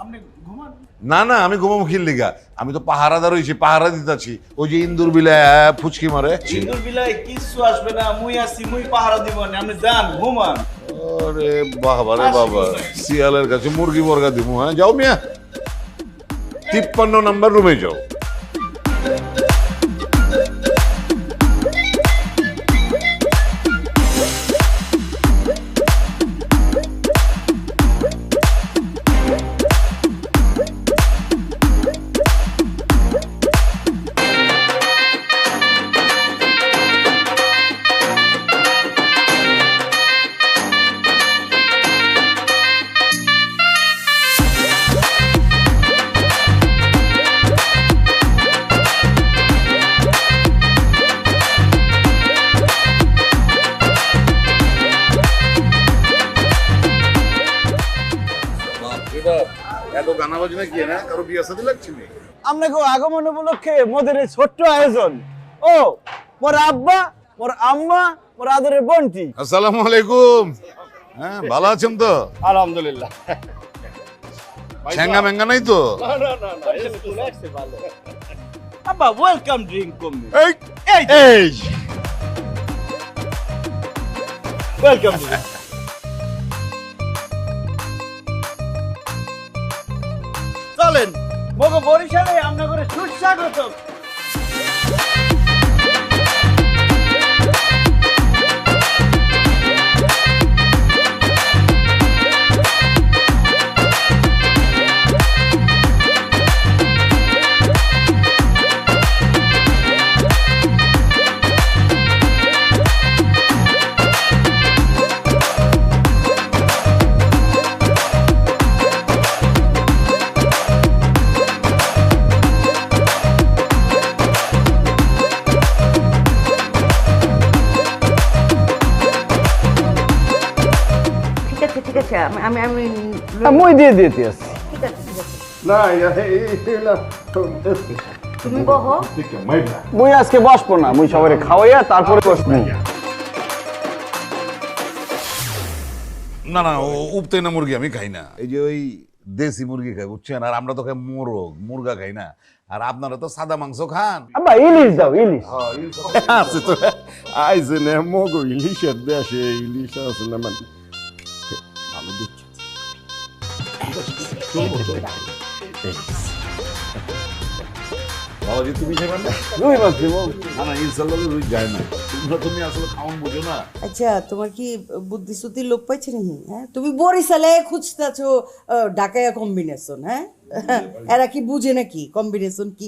আপনি ঘুমান। না না, আমি ঘুমাবো খিল লিগা, আমি তো পাহারাদার হইছি, পাহারা দিতাছি। ওই যে ইন্দুর বিলে ফুচকি মারে। ইন্দুর বিলাই কিছু আসবে না, মুই আসি, মুই পাহারা দিব না, আপনি যান ঘুমান। আরে বাবা রে বাবা, শিয়ালের কাছে মুরগি মুরগা দিব। হ্যাঁ যাও মিয়া, 53 নাম্বার রুমে যাও। এত গানা বাজনা কি না, কারো বিয়ে সাথে লাগছে নি? আপনাকে আগমন উপলক্ষে মোদের এই ছোট্ট আয়োজন। ও মোর আব্বা, মোর আম্মা, মোর আদরের বোনটি। আসসালামু আলাইকুম। হ্যাঁ ভালো আছেন তো? আলহামদুলিল্লাহ। ঠ্যাঙ্গা ম্যাঙ্গা নাই তো? আব্বা ওয়েলকাম ড্রিঙ্ক কমবে। এই এই ওয়েলকাম ড্রিঙ্ক। চলেন মগো বরিশালে আপনাদের সুস্বাগত। ঠিক আছে আমি আমি মই দিয়ে দিতে আছি। ঠিক আছে না তুমি বহো। মুই আজকে বসবো না, মুই সবাই খাওয়াইয়া তারপরে বসবো। না না, ও উপতে না মুরগি আমি খাই না। এই যে ওই দেশি মুরগি খাই, বুঝছেন? আর আমরা তো খাই মোরগ, মুরগা খাই না। আর আপনারা তো সাদা মাংস খান। আব্বা ইলিশ দাও, ইলিশ। আছে তো আইছে না মগো ইলিশের দেশে ইলিশ আছে না মানে ভালো দেখছি। বাবাজি তুমি খাবেন না? রুই মাছ দিব। না না, ইনশাল্লাহ রুই যায় না। তুমি আসলে খাওন বুঝো না। আচ্ছা তোমার কি বুদ্ধি সুদ্ধি লোপ পাইছে নাকি? হ্যাঁ তুমি বরিশালে খুঁজতেছো ঢাকায়া কম্বিনেশন। হ্যাঁ এরা কি বুঝে নাকি কম্বিনেশন কি?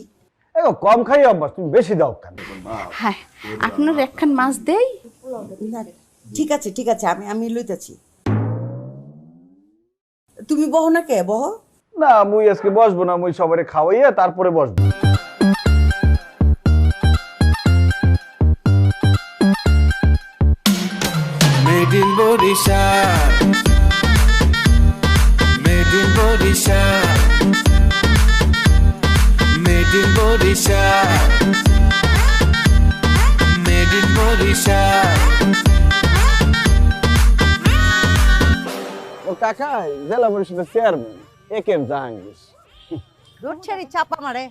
এগো কম খাই আব্বা, তুমি বেশি দাও কেন? হ্যাঁ আপনার একখান মাছ দেই। না ঠিক আছে ঠিক আছে, আমি আমি লইতাছি। তুমি বহ না কে বহ। না মুই আজকে বসবো না, মুই সবাই খাওয়াইয়া তারপরে বসবো। Made in Borishal, made in Borishal, made in Borishal, made in Borishal. ও কাকা জেলা পরিষদের চেয়ারম্যান একেম জাহাঙ্গীর। রোড ছেড়ে চাপা মারে।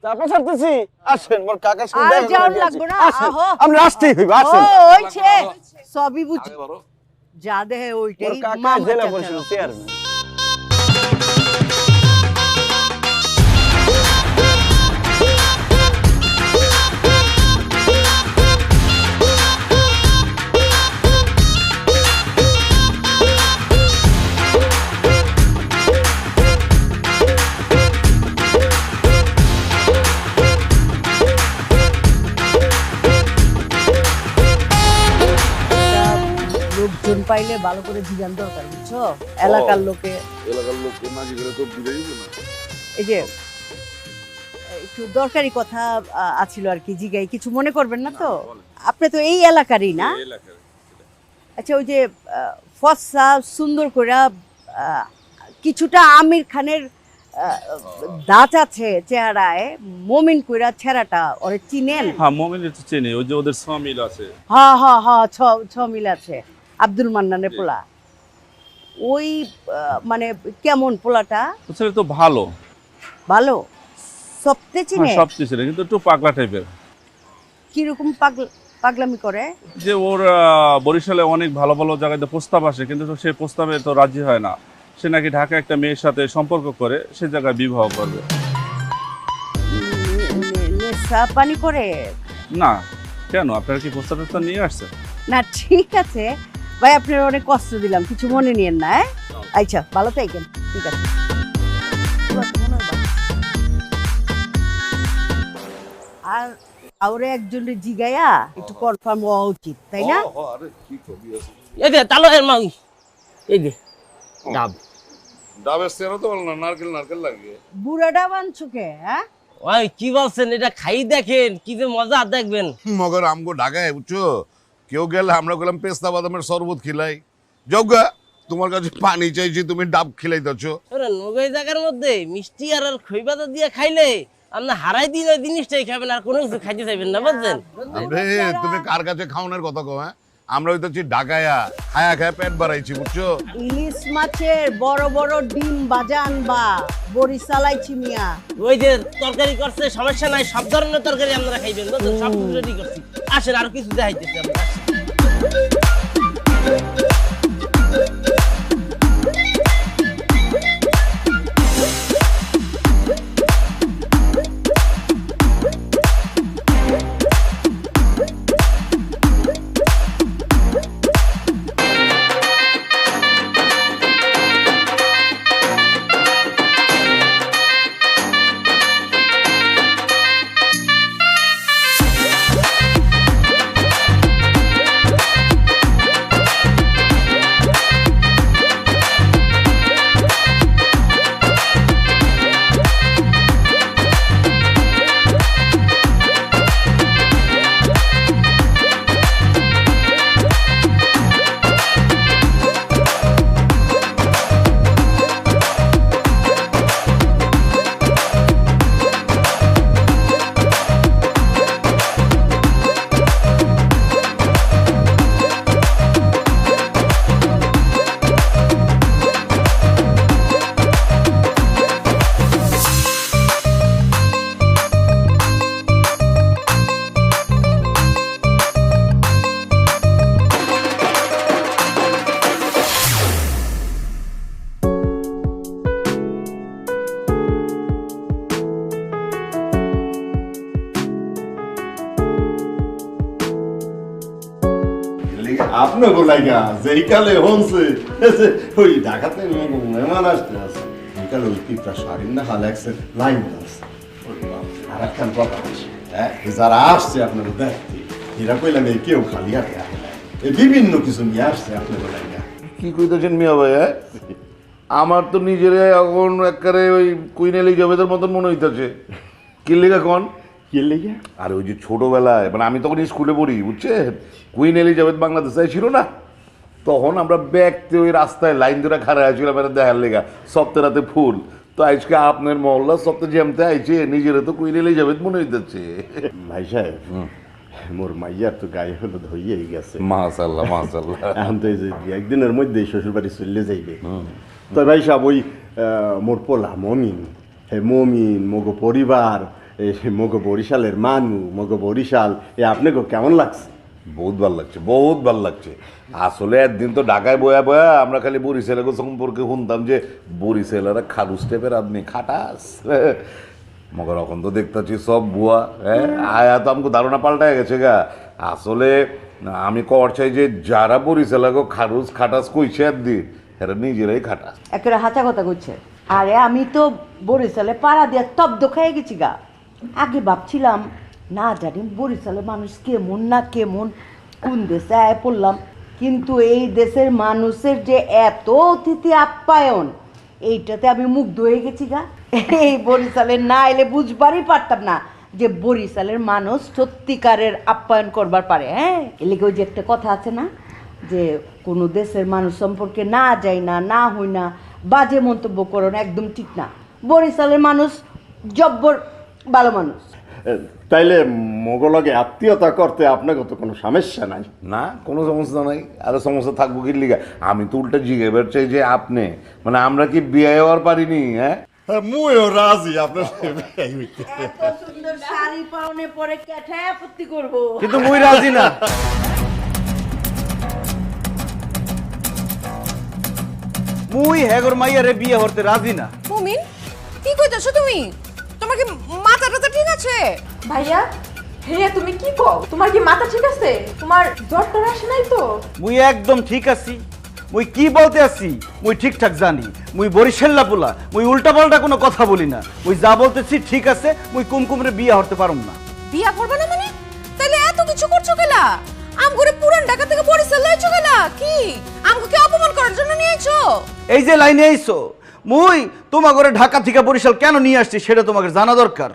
চাপা ছাড়তেছি, আসেন মোর কাকার আর সঙ্গে দেখা যাওয়ার করে লাগবে না, আসেন। আহো। আমরা আসতেই হইব, আসেন। ওইছে সবই বুঝি যা দেহে মোর ওইটাই কাকা মামা জেলা চাচা। পরিষদের চেয়ারম্যান। লোকজন পাইলে ভালো করে জিজ্ঞান দরকার বুঝছো, এলাকার লোকে। এলাকার লোক না জিজ্ঞেস তো বুঝাই না। এই যে একটু দরকারি কথা আছিল আর কি, জিগাই কিছু মনে করবেন না তো? আপনি তো এই এলাকারই না? আচ্ছা ওই যে ফর্সা সুন্দর করে কিছুটা আমির খানের দাঁত আছে চেহারায়, মমিন কইরা ছেঁড়াটা ওরে চিনেন? হ্যাঁ মোমিনের তো চেনে, ওই যে ওদের সমিল আছে। হ্যাঁ হ্যাঁ হ্যাঁ ছ মিল আছে, আব্দুল মান্নানের পোলা। ওই মানে কেমন পোলাটা? ছেলে তো ভালো, ভালো সবতে চিনে? সব কিছু কিন্তু একটু পাগলা টাইপের। কিরকম পাগলামি করে? যে ওর বরিশালে অনেক ভালো ভালো জায়গায় প্রস্তাব আসে, কিন্তু সেই প্রস্তাবে তো রাজি হয় না। সে নাকি ঢাকা একটা মেয়ের সাথে সম্পর্ক করে সে জায়গায় বিবাহ করবে। নেশা পানি করে? না, কেন? আপনারা কি প্রস্তাব নিয়ে আসছে? না ঠিক আছে ভাই, আপনার অনেক কষ্ট দিলাম, কিছু মনে নিয়েন না। আচ্ছা ভালো থাকেন, ঠিক আছে। আর আউরে একজনের জিগাইয়া একটু কনফার্ম হওয়া উচিত, তাই না? এই যে তালো এর মাই, এই যে ডাব। ডাবের সেরা তো বল না, নারকেল নারকেল লাগে। বুড়াটা বানছো কে? হ্যাঁ ওই কি বলছেন, এটা খাই দেখেন কি যে মজা দেখবেন। মগর আমগো ঢাকায় বুঝছো, কেউ গেলে আমরা গেলাম পেস্তা বাদামের শরবত খিলাই, যোগা তোমার কাছে পানি চাইছি, তুমি ডাব খিলাইতেছ। ওরে নগই জায়গার মধ্যে মিষ্টি আর খইবাতা দিয়ে খাইলে আপনি হারাই দিন ওই জিনিসটাই খাবেন, আর কোনো কিছু খাইতে চাইবেন না, বুঝছেন? আরে তুমি কার কাছে খাওনের কথা কও? হ্যাঁ, আমরা হইতেছি ঢাকায়া, খায়া খায়া পেট বাড়াইছি বুঝছো। ইলিশ মাছের বড় বড় ডিম বাজান বা বড়ি চালাইছি মিয়া। ওই যে তরকারি করছে সমস্যা নাই, সব ধরনের তরকারি আপনারা খাইবেন, বুঝছেন? সব কিছু রেডি করছি, আসেন আর কিছু দেখাইতেছি আমরা। আপনি গোলাইগা যেই কালে হনছে ওই ঢাকাতে মেহমান আসতে আছে, এই কালে ওই পিপটা শাড়ির না হাল একসে লাইন আছে। আর একখান কথা আছে, হ্যাঁ, যারা আসছে আপনার দেখতে, এরা কইলাম এই কেউ খালি হাতে আসে না, এই বিভিন্ন কিছু নিয়ে আসছে আপনার গোলাইগা। কি কইতেছেন মিয়া ভাই? আমার তো নিজের এখন একবারে ওই কুইন এলিজাবেথের মতন মনে হইতেছে। কি লেখা কোন? কি লেগে? আর ওই যে ছোটবেলায় মানে আমি তখন স্কুলে পড়ি বুঝছেন, কুইন এলিজাবেথ বাংলাদেশে ছিল না, তখন আমরা ব্যাগতে ওই রাস্তায় লাইন ধরে খাড়া আছিলাম এটা দেখার লেগা, সপ্তাহ রাতে ফুল। তো আজকে আপনার মহল্লা সপ্তাহ জ্যামতে আইছে, নিজেরা তো কুইন এলিজাবেথ মনে হইতেছে। ভাই সাহেব, মোর মাইয়ার তো গায়ে হলুদ হইয়াই গেছে, মাশাআল্লাহ মাশাআল্লাহ। এখন তো এই যে একদিনের মধ্যে শ্বশুর বাড়ি চলে যাইবে। তো ভাই সাহেব, ওই মোর পোলা মমিন, হে মমিন মগো পরিবার, মগো বরিশালের মানু, মগো বরিশাল, এ আপনাকে কেমন লাগছে? বহুত ভাল লাগছে, বহুত ভাল লাগছে। আসলে একদিন তো ঢাকায় বয়া বয়া আমরা খালি বরিশালের সম্পর্কে শুনতাম যে বরিশালেরা খারুস টাইপের আদমি, খাটাস। মগর এখন তো দেখতেছি সব বুয়া। হ্যাঁ, আয়া তো আমাকে ধারণা পাল্টায় গেছে গা। আসলে আমি কর চাই যে যারা বরিশালাকে খারুস খাটাস কইছে একদিন, এরা নিজেরাই খাটাস। একেবারে হাঁচা কথা করছে। আরে আমি তো বরিশালে পাড়া দিয়া তব্দ খেয়ে গেছি গা। আগে ভাবছিলাম না জানি বরিশালের মানুষ কেমন না কেমন, কোন দেশে আয় পড়লাম, কিন্তু এই দেশের মানুষের যে এত অতিথি আপ্যায়ন, এইটাতে আমি মুগ্ধ হয়ে গেছি গা। এই বরিশালে না এলে বুঝবারই পারতাম না যে বরিশালের মানুষ সত্যিকারের আপ্যায়ন করবার পারে। হ্যাঁ, এলাকা ওই যে একটা কথা আছে না, যে কোনো দেশের মানুষ সম্পর্কে না যাই না, না হই না, বাজে মন্তব্য করো না, একদম ঠিক না। বরিশালের মানুষ জব্বর ভালো মানুষ। তাইলে মোগলকে আত্মীয়তা করতে আপনাকে তো কোনো সমস্যা নাই। না, কোনো সমস্যা নাই। আরে সমস্যা থাকবো কি লিগা? আমি তো উল্টা জিজ্ঞেস চাই যে আপনি মানে আমরা কি বিয়ে হওয়ার পারিনি? হ্যাঁ, মুইও রাজি আপনার এত সুন্দর শাড়ি পাওনে পরে কেঠায় আপত্তি করবো। কিন্তু মুই রাজি না। মুই হেগর মাইয়ারে বিয়ে হতে রাজি না। মুমিন কি কইতাছো তুমি? তোমার কি মাথা টাথা ঠিক আছে? ভাইয়া ভাইয়া তুমি কি কও? তোমার কি মাথা ঠিক আছে? তোমার জ্বর টর আসে নাই তো? মুই একদম ঠিক আছি। মুই কি বলতে আছি মুই ঠিকঠাক জানি। মুই বরিশাল্লা পোলা, মুই উল্টা পাল্টা কোনো কথা বলি না। মুই যা বলতেছি ঠিক আছে। মুই কুমকুমরে বিয়ে হতে পারুম না। বিয়া করবে না মানে? তাইলে এত কিছু করছো কেলা? আমগরে পুরান ঢাকা থেকে বরিশাল লাইছো কেলা? কি আমগো কি অপমান করার জন্য নিয়ে আইছো? এই যে লাইনে আইছো, মুই তোমাগরে ঢাকা থেকে বরিশাল কেন নিয়ে আসছি সেটা তোমাকে জানা দরকার।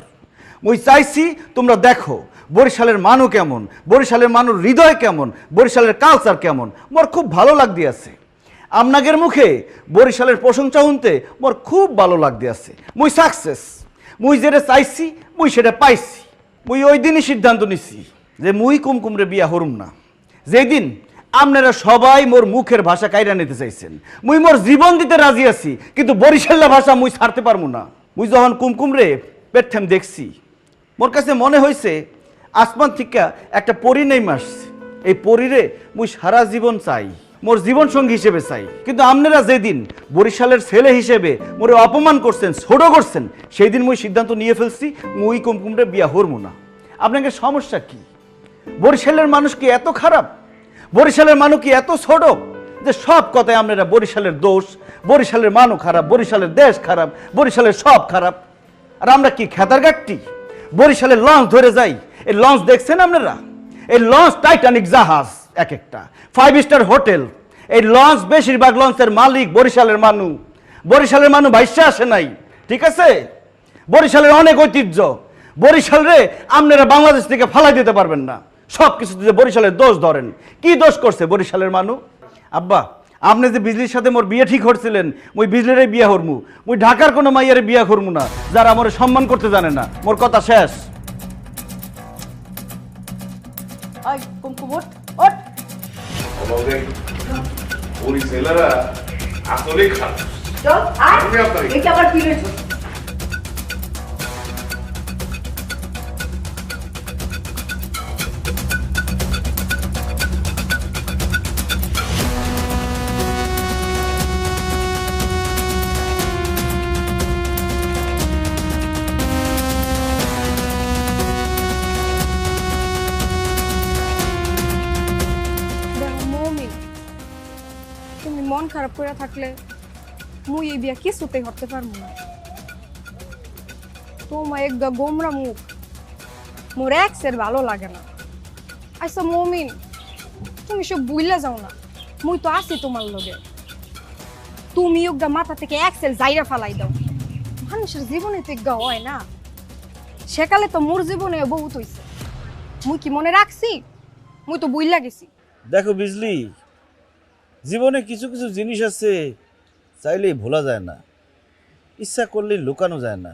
মুই চাইছি তোমরা দেখো বরিশালের মানুষ কেমন, বরিশালের মানুষ হৃদয় কেমন, বরিশালের কালচার কেমন। মোর খুব ভালো লাগতে আছে আপনাদের মুখে বরিশালের প্রশংসা শুনতে। মোর খুব ভালো লাগতে আছে। মুই সাকসেস। মুই যেটা চাইছি মুই সেটা পাইছি। মুই ওই দিনই সিদ্ধান্ত নিছি যে মুই কুমকুমরে বিয়া হরুম না যেদিন আপনারা সবাই মোর মুখের ভাষা কাইরা নিতে চাইছেন। মুই মোর জীবন দিতে রাজি আছি, কিন্তু বরিশাল্লা ভাষা মুই ছাড়তে পারবো না। মুই যখন কুমকুমরে পেট্ঠাম দেখছি, মোর কাছে মনে হয়েছে আসমান থেকে একটা পরী নেই আসছে। এই পরীরে মুই সারা জীবন চাই, মোর জীবন সঙ্গী হিসেবে চাই। কিন্তু আপনারা যেদিন বরিশালের ছেলে হিসেবে মোরে অপমান করছেন, ছোট করছেন, সেই দিন মুই সিদ্ধান্ত নিয়ে ফেলছি মুই কুমকুমরে বিয়া হরমু না। আপনাকে সমস্যা কি? বরিশালের মানুষ কি এত খারাপ? বরিশালের মানুষ কি এত ছোট যে সব কথায় আপনারা বরিশালের দোষ, বরিশালের মানুষ খারাপ, বরিশালের দেশ খারাপ, বরিশালের সব খারাপ? আর আমরা কি খেতার গাট্টি? বরিশালের লঞ্চ ধরে যাই। এই লঞ্চ দেখছেন আপনারা? এই লঞ্চ টাইটানিক জাহাজ এক একটা 5 স্টার হোটেল। এই লঞ্চ বেশিরভাগ লঞ্চের মালিক বরিশালের মানুষ। বরিশালের মানুষ ভাইসা আসে নাই, ঠিক আছে? বরিশালের অনেক ঐতিহ্য। বরিশালে আপনারা বাংলাদেশ থেকে ফালাই দিতে পারবেন না। সব কিছুতে যে বরিশালের দোষ ধরেন, কি দোষ করছে বরিশালের মানুষ? আব্বা, আপনি যে বিজলির সাথে মোর বিয়ে ঠিক করছিলেন, মুই বিজলিরে বিয়ে হরমু। মুই ঢাকার কোনো মাইয়ারে বিয়ে করমু না যারা আমার সম্মান করতে জানে না। মোর কথা শেষ। ওই কুমকুম ওঠ ওঠ। ছেলেরা আসলেই খারাপ। চল আয়। এটা আবার কি হয়েছে? মমিন তুমি মন খারাপ করে থাকলে মুই এই বিয়া কিছুতেই হতে পারবো না। তোমার একটা গোমরা মুখ মোর এক্সের ভালো লাগে না। আচ্ছা মমিন, তুমি সব বুইলা যাও না, মুই তো আছি তোমার লগে। তুমি একটা মাথা থেকে এক্সেল জাইরা ফালাই দাও। মানুষের জীবনে তো একটা হয় না, সেকালে তো মোর জীবনে বহুত হইছে। মুই কি মনে রাখছি? মুই তো বুইলা গেছি। দেখো বিজলি, জীবনে কিছু কিছু জিনিস আছে চাইলেই ভোলা যায় না, ইচ্ছা করলেই লুকানো যায় না।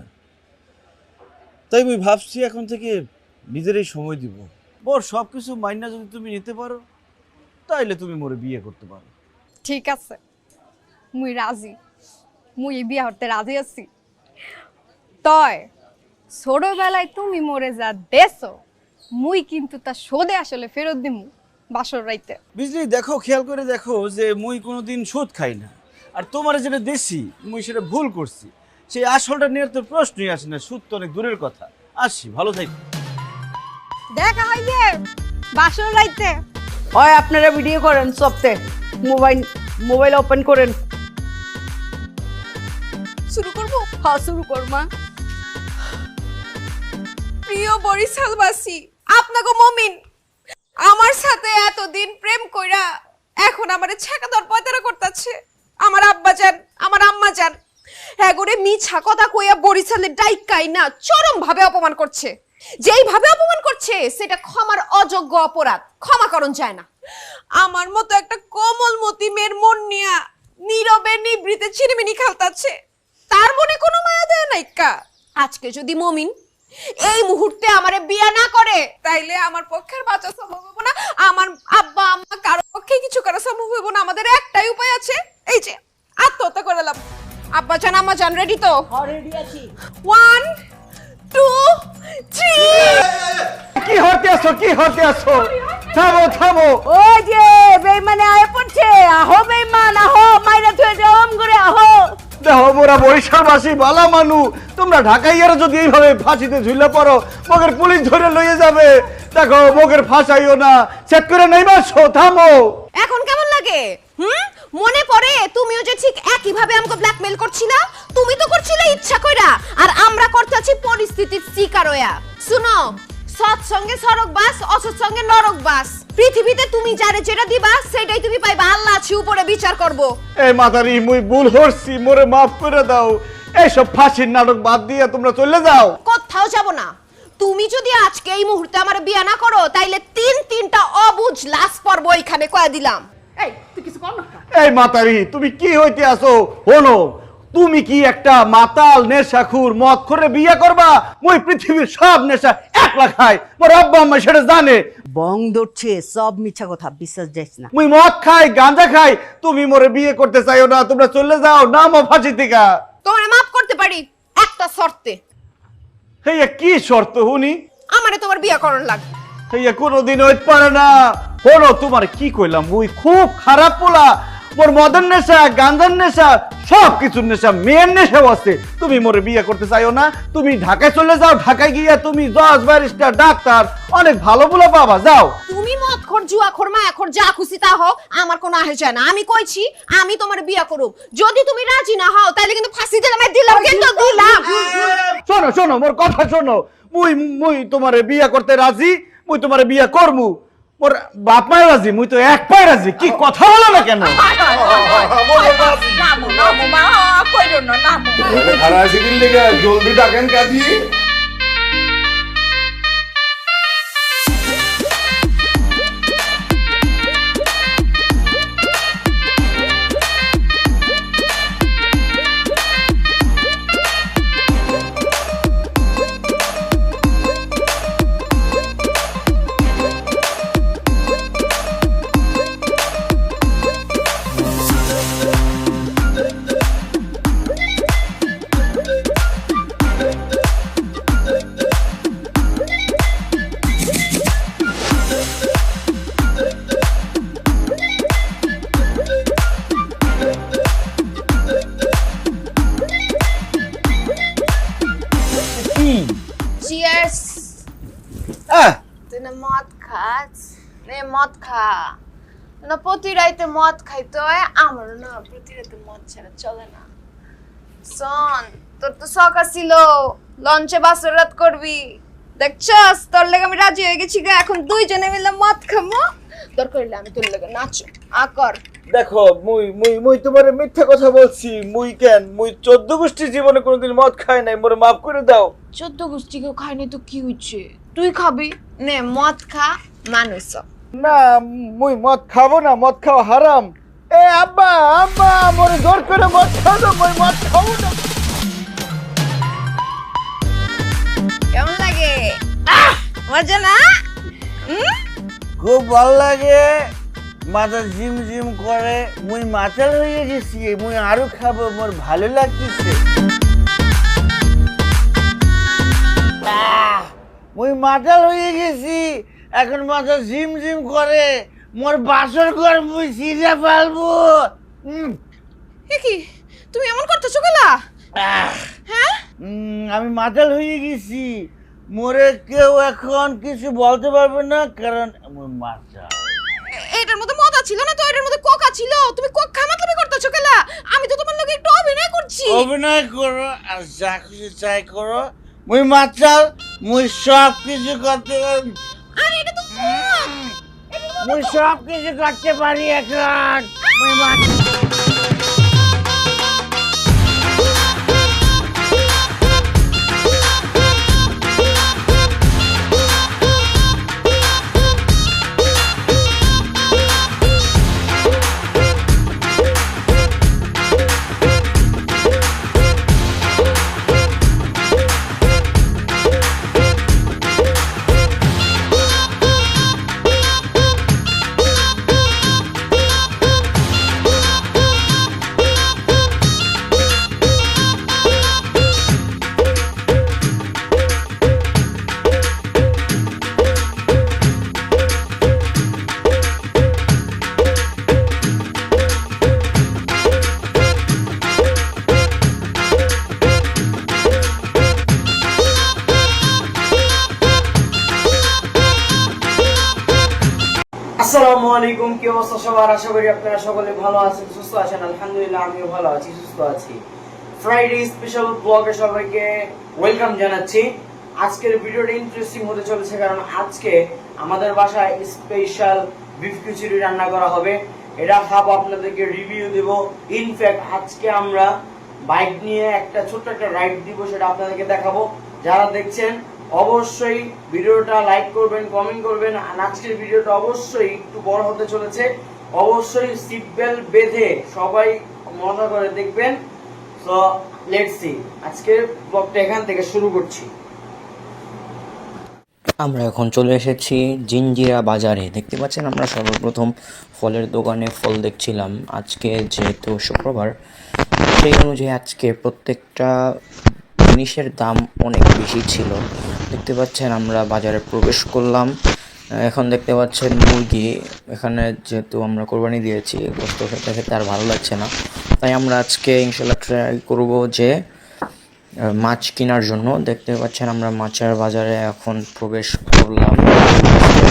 তাই আমি ভাবছি এখন থেকে নিজেরই সময় দিব। মোর সব কিছু মাইনা যদি তুমি নিতে পারো তাইলে তুমি মোরে বিয়ে করতে পারো। ঠিক আছে, মুই রাজি। মুই এই বিয়া হতে রাজি আছি। তয় ছোটবেলায় তুমি মোরে যা দেছো, মুই কিন্তু তা শোধে আসলে ফেরত দিমু বাসর রাইতে। বিজলি দেখো, খেয়াল করে দেখো যে মুই কোনোদিন সুদ খাই না। আর তোমার যেটা দেশি মুই সেটা ভুল করছি, সেই আসলটা নিয়ে তো প্রশ্নই আসে না। সুদ তো অনেক দূরের কথা। আসি, ভালো থাকো। দেখা হইবে বাসর রাইতে। হয় আপনারা ভিডিও করেন সবতে, মোবাইল ওপেন করেন। শুরু করবো? হ্যাঁ শুরু কর মা। প্রিয় বরিশালবাসী, আপনাকে মমিন আমার সাথে এতদিন প্রেম কইরা এখন আমারে ছেকা দর পয়তারা করতেছে। আমার আব্বা জান, আমার আম্মা জান, হ্যাঁ করে মিছা কথা কইয়া বরিশালে ডাইকাই না চরম ভাবে অপমান করছে। যেই ভাবে অপমান করছে সেটা ক্ষমার অযোগ্য অপরাধ, ক্ষমা করণ যায় না। আমার মতো একটা কোমলমতি মেয়ের মন নিয়া নীরবে নিবৃতে চিনিমিনি খেলতাছে, তার মনে কোনো মায়া দেয় নাই কা। আজকে যদি মমিন এই মুহূর্তে আমারে বিয়া না করে তাইলে আমার পক্ষের বাঁচা সম্ভব হবে না, আমার আব্বা আম্মা কারো পক্ষে কিছু করা সম্ভব হবে না। আমাদের একটাই উপায় আছে, এই যে আত্মহত্যা করে নিলাম। আব্বা জান আম্মা জান রেডি তো? রেডি আছি। 1 2 3 কি হতে আছো, কি হতে আছো? থামো থামো। ও যে বেঈমানে আয় পড়ছে, আহো বেঈমান আহো, মাইরা থুয়ে জম করে আহো। দেখো মোরা বরিশালবাসী বালা মানু, তোমরা ঢাকাইয়ারা যদি এইভাবে ফাঁসিতে ঝুলে পড়ো মগের পুলিশ ধরে লইয়ে যাবে। দেখো মগের ফাঁসাইও না, চেক করে নাই মারছো। থামো। এখন কেমন লাগে? মনে পড়ে তুমিও যে ঠিক একই ভাবে আমাকে ব্ল্যাকমেল করছিলা? তুমি তো করছিলে ইচ্ছা কইরা, আর আমরা করতেছি পরিস্থিতির শিকার হইয়া। শুনো, সৎ সঙ্গে সড়ক বাস, অসৎ সঙ্গে নরক বাস। পৃথিবীতে তুমি যারে যেটা দিবা সেটাই তুমি পাইবা। আল্লাহ আছে উপরে বিচার করব। এই মাতারি মুই ভুল করছি, মোরে মাফ করে দাও। এইসব ফাঁসির নাটক বাদ দিয়ে তোমরা চলে যাও। কোথাও যাব না। তুমি যদি আজকে এই মুহূর্তে আমার বিয়া না করো তাইলে তিনটা অবুঝ লাশ পর্ব এখানে কয়ে দিলাম। এই তুই কিছু কর না। এই মাতারি তুমি কি হইতে আসো? হলো তুমি কি একটা মাতাল নেশাখুর মদ করে বিয়ে করবা? মুই পৃথিবীর সব নেশা একলা খাই, মোর আব্বা আম্মা সেটা জানে। বং ধরছে, সব মিছা কথা, বিশ্বাস যাইস না। মুই মদ খাই, গাঁজা খাই, তুমি মোরে বিয়ে করতে চাইও না। তোমরা চলে যাও, নামো ফাঁসি থেকে। তোমারে মাফ করতে পারি একটা শর্তে। হেইয়া কি শর্ত হুনি? আমারে তোমার বিয়া করার লাগবে। হেইয়া কোনোদিন হইতে পারে না। হলো তোমার কি কইলাম, মুই খুব খারাপ পোলা। মোর মদের নেশা, গাঁজার নেশা, সব কিছুর নেশা, মেয়ের নেশাও আছে। তুমি মোরে বিয়ে করতে চাইও না। তুমি ঢাকায় চলে যাও, ঢাকায় গিয়া তুমি জজ, ব্যারিস্টার, ডাক্তার অনেক ভালো পোলা পাবা। যাও। তুমি মদখোর, জুয়াখোর, মায়াখোর, যা খুশি তা হও, আমার কোনো আহে যায় না। আমি কইছি আমি তোমার বিয়া করব। যদি তুমি রাজি না হও তাহলে কিন্তু ফাঁসি দিলাম, কিন্তু দিলাম। শোনো শোনো, মোর কথা শোনো। মুই মুই তোমারে বিয়া করতে রাজি, মুই তোমারে বিয়া করমু। মোর বাপ মায় রাজি, মুই তো এক পায়ে রাজি। কি কথা বলো না কেন? জলদি ডাকেন কাজী। চিয়ার্স। তুই না মদ খাস? নে মদ খা। না প্রতি রাইতে মদ খাইতে হয়, আমারও না প্রতি রাইতে মদ ছাড়া চলে না। শোন, তোর তো শখ ছিল লঞ্চে বাসর রাত করবি, দেখছস? তোর লেগে আমি রাজি হয়ে গেছি গা। এখন দুইজনে মিলে মদ খামো, দরকার হইলে আমি তোর লেগে নাচো আকর। দেখো মুই মুই মুই তোমারে মিথ্যা কথা বলছি। মুই কেন, মুই 14 গোষ্ঠীর জীবনে কোনোদিন মদ খাই নাই। মোরে মাফ করে দাও। 14 গোষ্ঠী কেউ খায়নি তো কি হচ্ছে? তুই খাবি? নে মদ খা, মানুষ হ। না মুই মদ খাবো না, মদ খাওয়া হারাম। এ আব্বা আব্বা, মোরে জোর করে মদ খাও না, মুই মদ খাবো না। কেমন লাগে? মজা না? খুব ভালো লাগে, মাথা ঝিম ঝিম করে। মুই মাতাল হয়ে গেছি, মুই আরো খাবো, মোর ভালো লাগতেছে। মুই মাতাল হয়ে গেছি, এখন মাথা ঝিম ঝিম করে। মোর বাসর ঘর মুই সিজা পালবো। কি তুমি এমন করতেছো কেলা? হ্যাঁ, আমি মাতাল হয়ে গেছি। মোরে কেউ এখন কিছু বলতে পারবে না, কারণ মুই মাতাল। এটার মধ্যে মদ ছিল না তো, এটার মধ্যে কোকা ছিল। তুমি কোক খামাতলামি করতেছো কেলা? আমি তো তোমার লগে একটু অভিনয় করছি। অভিনয় করো আর যা খুশি চাই করো, মুই মাতাল, মুই সব কিছু করতে পারি। আরে এটা তো মুই সব কিছু করতে পারি এখন। মুই মাতাল। আসসালামু আলাইকুম, কি অবস্থা সবার? আশা করি আপনারা সকলে ভালো আছেন, সুস্থ আছেন। আলহামদুলিল্লাহ আমিও ভালো আছি, সুস্থ আছি। ফ্রাইডে স্পেশাল ব্লগে সবাইকে ওয়েলকাম জানাচ্ছি। আজকের ভিডিওটা ইন্টারেস্টিং হতে চলেছে, কারণ আজকে আমাদের বাসায় স্পেশাল বিফ খিচুড়ি রান্না করা হবে। এটা খাবো, আপনাদেরকে রিভিউ দেব। ইনফ্যাক্ট আজকে আমরা বাইক নিয়ে একটা ছোট্ট একটা রাইড দিব, সেটা আপনাদেরকে দেখাবো। যারা দেখছেন অবশ্যই ভিডিওটা লাইক করবেন, কমেন্ট করবেন। আর আজকের ভিডিওটা অবশ্যই একটু বড় হতে চলেছে, অবশ্যই সিট বেল্ট বেঁধে সবাই মজা করে দেখবেন। সো লেটস সি, আজকের ব্লগটা এখান থেকে শুরু করছি। আমরা এখন চলে এসেছি জিঞ্জিরা বাজারে। দেখতে পাচ্ছেন আমরা সর্বপ্রথম ফলের দোকানে ফল দেখছিলাম। আজকে যেহেতু শুক্রবার, সেই অনুযায়ী আজকে প্রত্যেকটা জিনিসের দাম অনেক বেশি ছিল। দেখতে পাচ্ছেন আমরা বাজারে প্রবেশ করলাম। এখন দেখতে পাচ্ছেন মুরগি। এখানে যেহেতু আমরা কোরবানি দিয়েছি, গোস্ত খেতে খেতে আর ভালো লাগছে না, তাই আমরা আজকে ইনশাল্লাহ ট্রাই করব যে মাছ কেনার জন্য। দেখতে পাচ্ছেন আমরা মাছের বাজারে এখন প্রবেশ করলাম।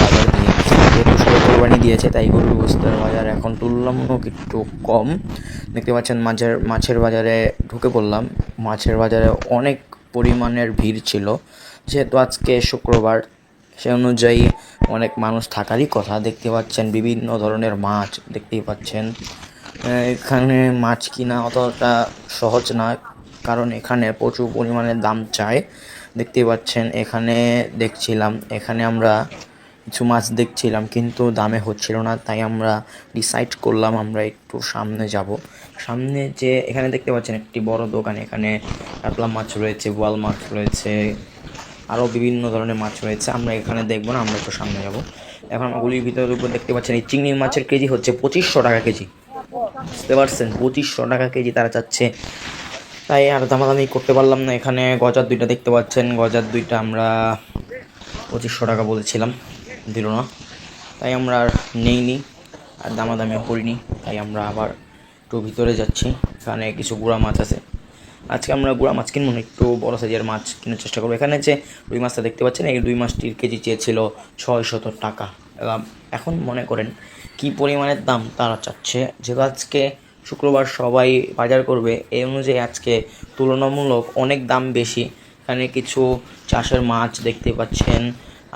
বাজার দিয়ে যেহেতু সবাই কোরবানি দিয়েছে, তাই গরুর গোস্তের বাজার এখন তুলনামূলক একটু কম। দেখতে পাচ্ছেন মাছের বাজারে ঢুকে পড়লাম। মাছের বাজারে অনেক পরিমাণের ভিড় ছিল, যেহেতু আজকে শুক্রবার, সে অনুযায়ী অনেক মানুষ থাকারই কথা। দেখতে পাচ্ছেন বিভিন্ন ধরনের মাছ দেখতেই পাচ্ছেন। এখানে মাছ কিনা অতটা সহজ না, কারণ এখানে প্রচুর পরিমাণে দাম চায়। দেখতে পাচ্ছেন এখানে আমরা কিছু মাছ দেখছিলাম, কিন্তু দামে হচ্ছিল না, তাই আমরা ডিসাইড করলাম আমরা একটু সামনে যাব। সামনে যে এখানে দেখতে পাচ্ছেন একটি বড় দোকান, এখানে কাতলা মাছ রয়েছে, বোয়াল মাছ রয়েছে, আরও বিভিন্ন ধরনের মাছ রয়েছে। আমরা এখানে দেখবো না, আমরা একটু সামনে যাব। এখন আমরা গুলির ভিতরে উপর দেখতে পাচ্ছেন এই চিংড়ি মাছের কেজি হচ্ছে 2500 টাকা কেজি। বুঝতে পারছেন, 2500 টাকা কেজি তারা চাচ্ছে, তাই আর দামাদামি করতে পারলাম না। এখানে গজার দুইটা দেখতে পাচ্ছেন, গজার দুইটা আমরা 2500 টাকা বলেছিলাম, দিল না, তাই আমরা আর নেইনি আর দামাদামিও করিনি। তাই আমরা আবার একটু ভিতরে যাচ্ছি। এখানে কিছু গুঁড়া মাছ আছে। আজকে আমরা গুঁড়া মাছ কিনবো না, একটু বড় সাইজের মাছ কেনার চেষ্টা করবো। এখানে যে রুই মাছটা দেখতে পাচ্ছেন, এই রুই মাছটির কেজি চেয়েছিল 600 টাকা। এখন মনে করেন কি পরিমাণের দাম তারা চাচ্ছে। যেহেতু আজকে শুক্রবার সবাই বাজার করবে, এই অনুযায়ী আজকে তুলনামূলক অনেক দাম বেশি। এখানে কিছু চাষের মাছ দেখতে পাচ্ছেন,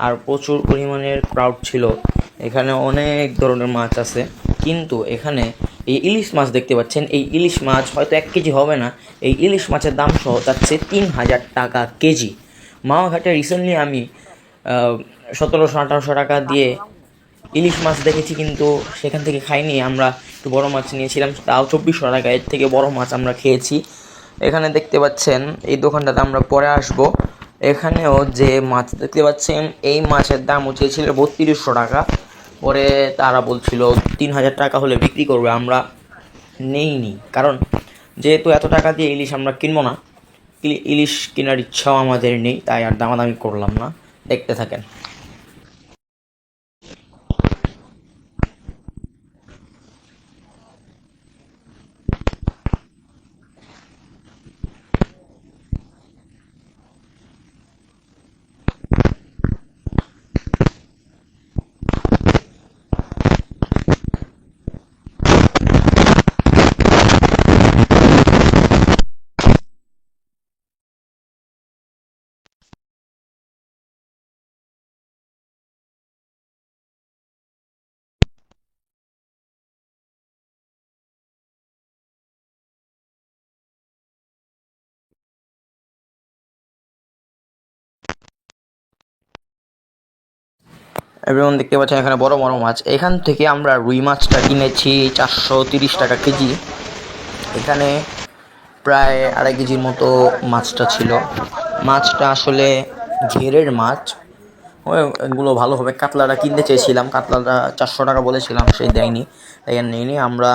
আর প্রচুর পরিমাণের ক্রাউড ছিল। এখানে অনেক ধরনের মাছ আছে, কিন্তু এখানে এই ইলিশ মাছ দেখতে পাচ্ছেন, এই ইলিশ মাছ হয়তো 1 কেজি হবে না। এই ইলিশ মাছের দাম সহ যাচ্ছে 3000 টাকা কেজি। মাওয়াঘাটে রিসেন্টলি আমি 1700-1800 টাকা দিয়ে ইলিশ মাছ দেখেছি, কিন্তু সেখান থেকে খাইনি। আমরা একটু বড় মাছ নিয়েছিলাম, তাও 2400 টাকা। এর থেকে বড় মাছ আমরা খেয়েছি। এখানে দেখতে পাচ্ছেন এই দোকানটাতে আমরা পরে আসব। এখানেও যে মাছ দেখতে পাচ্ছেন, এই মাছের দাম চেয়েছিল 3200 টাকা। পরে তারা বলছিল 3000 টাকা হলে বিক্রি করবে। আমরা নেইনি, কারণ যেহেতু এত টাকা দিয়ে ইলিশ আমরা কিনবো না, ইলিশ কেনার ইচ্ছাও আমাদের নেই, তাই আর দামাদামি করলাম না। দেখতে থাকেন। এবং দেখতে পাচ্ছেন এখানে বড় বড় মাছ। এখান থেকে আমরা রুই মাছটা কিনেছি 430 টাকা কেজি। এখানে প্রায় 2.5 কেজির মতো মাছটা ছিল। মাছটা আসলে ঘেরের মাছ, এগুলো ভালো হবে। কাতলাটা কিনতে চেয়েছিলাম, কাতলাটা 400 টাকা বলেছিলাম, সেই দেয়নি, তাই আর নেইনি। আমরা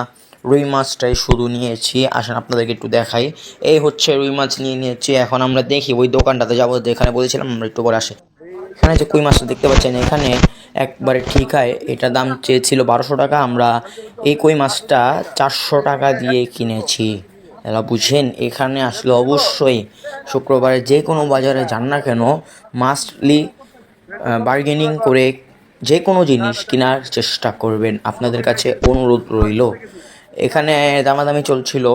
রুই মাছটাই শুধু নিয়েছি। আসেন আপনাদেরকে একটু দেখাই। এই হচ্ছে রুই মাছ নিয়েছি। এখন আমরা দেখি ওই দোকানটাতে যাবো, যেখানে বলেছিলাম আমরা একটু পরে আসি। এখানে যে কই মাছটা দেখতে পাচ্ছেন, এখানে একবারে ঠিক হয়, এটা দাম চেয়েছিল 1200 টাকা। আমরা এই কই মাছটা 400 টাকা দিয়ে কিনেছি। এরা বুঝেন, এখানে আসলে অবশ্যই শুক্রবারে যে কোনো বাজারে যান না কেন, মাস্টলি বার্গেনিং করে যে কোনো জিনিস কেনার চেষ্টা করবেন, আপনাদের কাছে অনুরোধ রইল। এখানে দামাদামি চলছিল,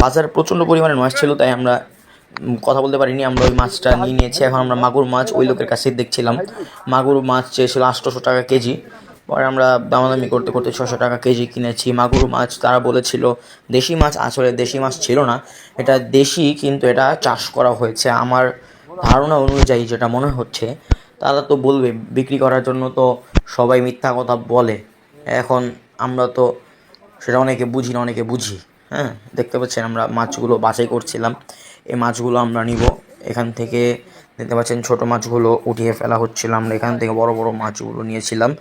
বাজার প্রচণ্ড পরিমাণে নয়েজ ছিল, তাই আমরা কথা বলতে পারিনি। আমরা ওই মাছটা নিয়ে নিয়েছি। এখন আমরা মাগুর মাছ ওই লোকের কাছে দেখছিলাম, মাগুর মাছ চেয়েছিল 800 টাকা কেজি। পরে আমরা দামাদামি করতে করতে 600 টাকা কেজি কিনেছি মাগুর মাছ। তারা বলেছিল দেশি মাছ, আসলে দেশি মাছ ছিল না, এটা দেশি কিন্তু এটা চাষ করা হয়েছে। আমার ধারণা অনুযায়ী যেটা মনে হচ্ছে, তারা তো বলবে বিক্রি করার জন্য, তো সবাই মিথ্যা কথা বলে। এখন আমরা তো সেটা অনেকে বুঝি না, অনেকে বুঝি। হ্যাঁ, দেখতে পাচ্ছেন আমরা মাছগুলো বাছাই করছিলাম। এই মাছগুলো আমরা নিব এখান থেকে। দেখতে পাচ্ছেন ছোট মাছগুলো উঠিয়ে ফেলা হচ্ছিল, আমরা এখান থেকে বড় বড় মাছগুলো নিয়েছিলাম।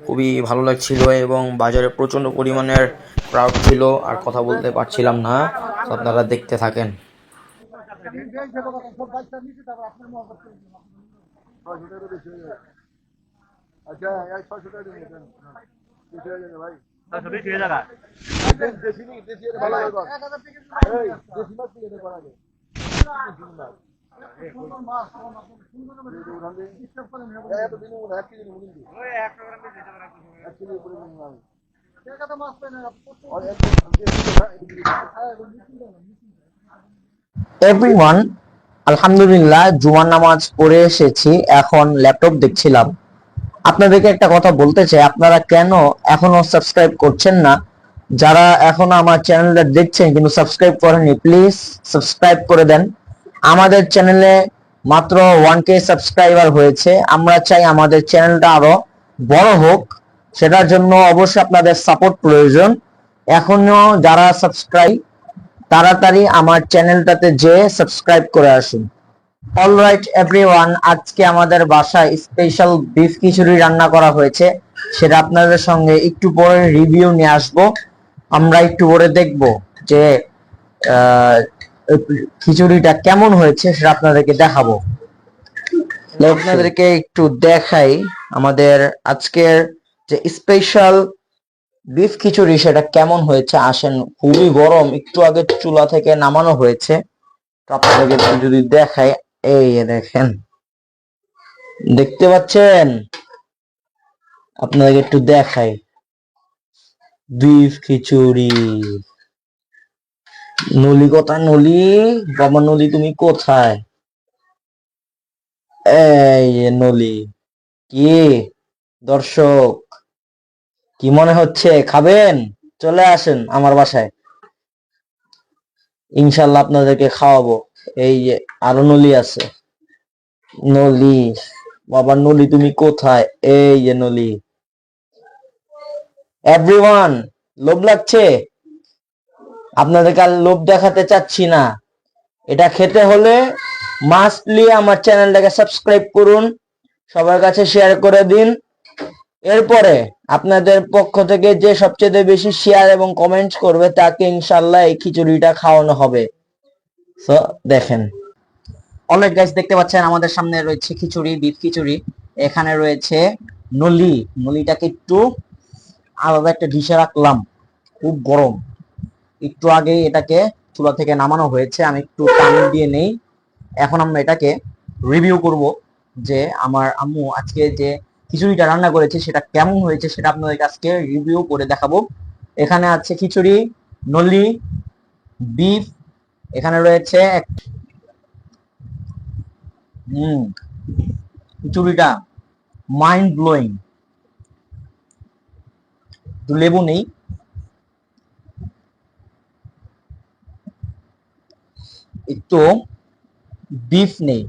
খুবই ভালো লাগছিল এবং বাজারে প্রচণ্ড পরিমাণের ক্রাউড ছিল, আর কথা বলতে পারছিলাম না। তো আপনারা দেখতে থাকেন। এভরিওয়ান, আলহামদুলিল্লাহ জুমার নামাজ পড়ে এসেছি, এখন ল্যাপটপ দেখছিলাম। আপনাদেরকে একটা কথা বলতে চাই, আপনারা কেন এখনো সাবস্ক্রাইব করছেন না? যারা এখনো আমার চ্যানেলটা দেখছেন কিন্তু সাবস্ক্রাইব করেননি, প্লিজ সাবস্ক্রাইব করে দেন। আমাদের চ্যানেলে মাত্র 1K সাবস্ক্রাইবার হয়েছে। আমরা চাই আমাদের চ্যানেলটা আরো বড় হোক, সেটার জন্য অবশ্যই আপনাদের সাপোর্ট প্রয়োজন। এখনো যারা সাবস্ক্রাইব, তাড়াতাড়ি আমার চ্যানেলটাতে যেয়ে সাবস্ক্রাইব করে আসুন। অলরাইট এভরিওয়ান, আজকে আমাদের বাসায় স্পেশাল বিফ খিচুড়ি রান্না করা হয়েছে, সেটা আপনাদের সঙ্গে একটু পরে রিভিউ নিয়ে আসব। আমরা একটু পরে দেখব যে খিচুড়িটা কেমন হয়েছে, সেটা আপনাদেরকে দেখাবো। আপনাদেরকে একটু দেখাই আমাদের আজকের যে স্পেশাল বিফ খিচুড়ি সেটা কেমন হয়েছে। আসেন, খুবই গরম, একটু আগে চুলা থেকে নামানো হয়েছে। তো আপনাদেরকে একটু যদি দেখাই, এই দেখেন, দেখতে পাচ্ছেন? আপনাদেরকে একটু দেখাই বিফ খিচুড়ি। নলি কোথায়? নলি বাবা, নলি তুমি কোথায়? এই যে নলি। কি দর্শক, কি মনে হচ্ছে খাবেন? চলে আসেন আমার বাসায়, ইনশাল্লাহ আপনাদেরকে খাওয়াবো। এই যে আরো নলি আছে। নলি বাবা, নলি তুমি কোথায়? এই যে নলি। এভরিওয়ান, লোভ লাগছে? আপনাদেরকে আর লোভ দেখাতে চাচ্ছি না। এটা খেতে হলে মাস্টলি আমার চ্যানেলটাকে সাবস্ক্রাইব করুন, সবার কাছে শেয়ার করে দিন। এরপরে আপনাদের পক্ষ থেকে যে সবচেয়ে বেশি শেয়ার এবং কমেন্টস করবে, তাকে ইনশাল্লাহ এই খিচুড়িটা খাওয়ানো হবে। সো দেখেন, অলরাইট গাইস, দেখতে পাচ্ছেন আমাদের সামনে রয়েছে খিচুড়ি, বিফ খিচুড়ি। এখানে রয়েছে নলি। নলিটাকে একটু আলাদা একটা ডিশে রাখলাম, খুব গরম। একটু আগে এটাকে চুলা থেকে নামানো হয়েছে, আমি একটু পানি দিয়ে নেই। এখন আমরা এটাকে রিভিউ করব যে আমার আম্মু আজকে যে খিচুড়িটা রান্না করেছে সেটা কেমন হয়েছে, সেটা আপনাদের আজকে রিভিউ করে দেখাবো। এখানে আছে খিচুড়ি, নলি, বিফ, এখানে রয়েছে খিচুড়িটা মাইন্ড ব্লোয়িং। একটু লেবু নেই, একটু বিফ নেই,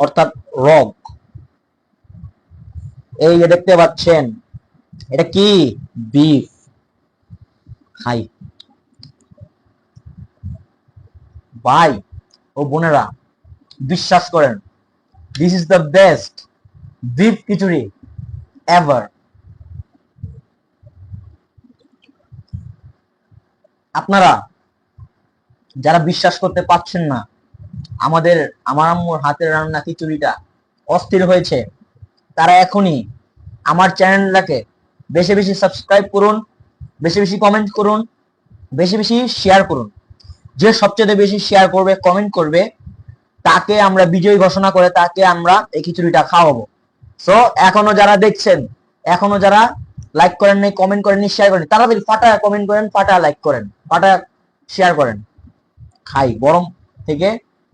অর্থাৎ রগ। এই যে দেখতে পাচ্ছেন, এটা কি? বিফ। খাই ভাই ও বোনেরা, বিশ্বাস করেন, this is the best beef khichuri ever. আপনারা যারা বিশ্বাস করতে পারছেন না আমার আম্মুর হাতের রান্না খিচুড়িটা অস্থির হয়েছে, তারা এখনই আমার চ্যানেলটাকে বেশি বেশি সাবস্ক্রাইব করুন, বেশি বেশি কমেন্ট করুন, বেশি বেশি শেয়ার করুন। যে সবচেয়ে বেশি শেয়ার করবে, কমেন্ট করবে, তাকে আমরা বিজয়ী ঘোষণা করে তাকে আমরা এই খিচুড়িটা খাওয়াবো। সো এখনো যারা দেখছেন, এখনো যারা লাইক করেন নাই, কমেন্ট করেন, শেয়ার করেন, তাড়াতাড়ি ফাটা কমেন্ট করেন, ফাটা লাইক করেন, ফাটা শেয়ার করেন। খাই, গরম থেকে